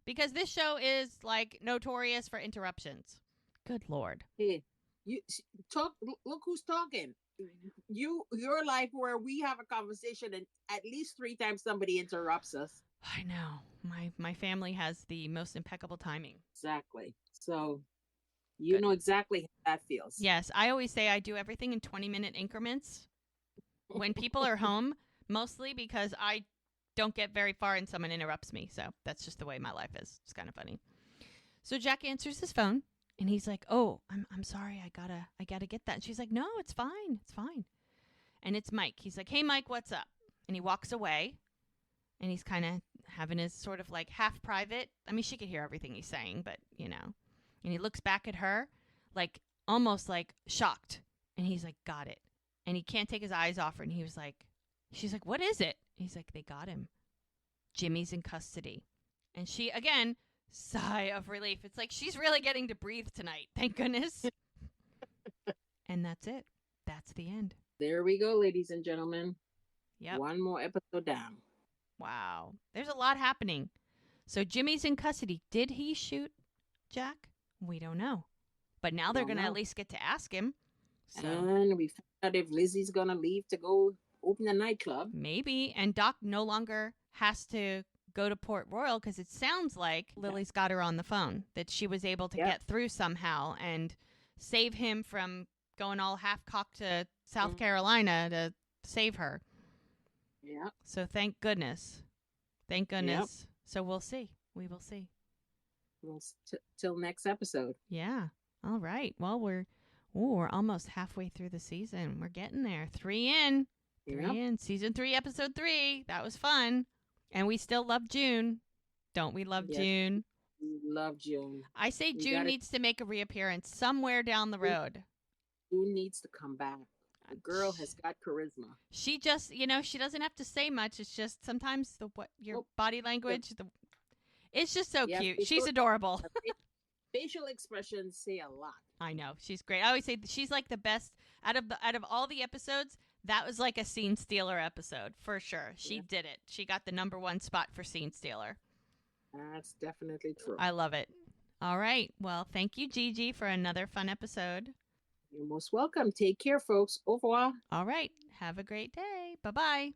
Because this show is like notorious for interruptions. Good Lord. Hey, you talk. Look who's talking. Your life where we have a conversation and at least 3 times somebody interrupts us. I know. My family has the most impeccable timing. Exactly. So you Good. know exactly how that feels. Yes, I always say I do everything in 20-minute increments when people are home, mostly because I don't get very far and someone interrupts me. So that's just the way my life is. It's kind of funny. So Jack answers his phone. And he's like, oh, I'm sorry. I gotta get that. And she's like, no, it's fine. It's fine. And it's Mike. He's like, hey, Mike, what's up? And he walks away. And he's kind of having his sort of like half private. I mean, she could hear everything he's saying, but, And he looks back at her like almost like shocked. And he's like, got it. And he can't take his eyes off her. And she's like, what is it? He's like, they got him. Jimmy's in custody. And she, again, sigh of relief. It's like she's really getting to breathe tonight. Thank goodness. And that's it. That's the end. There we go, ladies and gentlemen. Yep. One more episode down. Wow. There's a lot happening. So Jimmy's in custody. Did he shoot Jack? We don't know. But now they're going to at least get to ask him. So. And we found out if Lizzie's going to leave to go open a nightclub. Maybe. And Doc no longer has to go to Port Royal because it sounds like Lily's got her on the phone, that she was able to get through somehow and save him from going all half-cocked to South Carolina to save her. Yeah. So thank goodness. Thank goodness. Yep. So we'll see. We will see. Till next episode. Yeah. All right. Well, we're almost halfway through the season. We're getting there. 3 in. 3 in. Season 3, episode 3. That was fun. And we still love June. Don't we love June? We love June. I say June needs to make a reappearance somewhere down the road. June needs to come back. The girl has got charisma. She just, she doesn't have to say much. It's just sometimes your body language, it's just so cute. She's adorable. Facial expressions say a lot. I know. She's great. I always say she's like the best out of all the episodes. That was like a scene stealer episode for sure. She did it. She got the #1 spot for scene stealer. That's definitely true. I love it. All right. Well, thank you, Gigi, for another fun episode. You're most welcome. Take care, folks. Au revoir. All right. Have a great day. Bye-bye.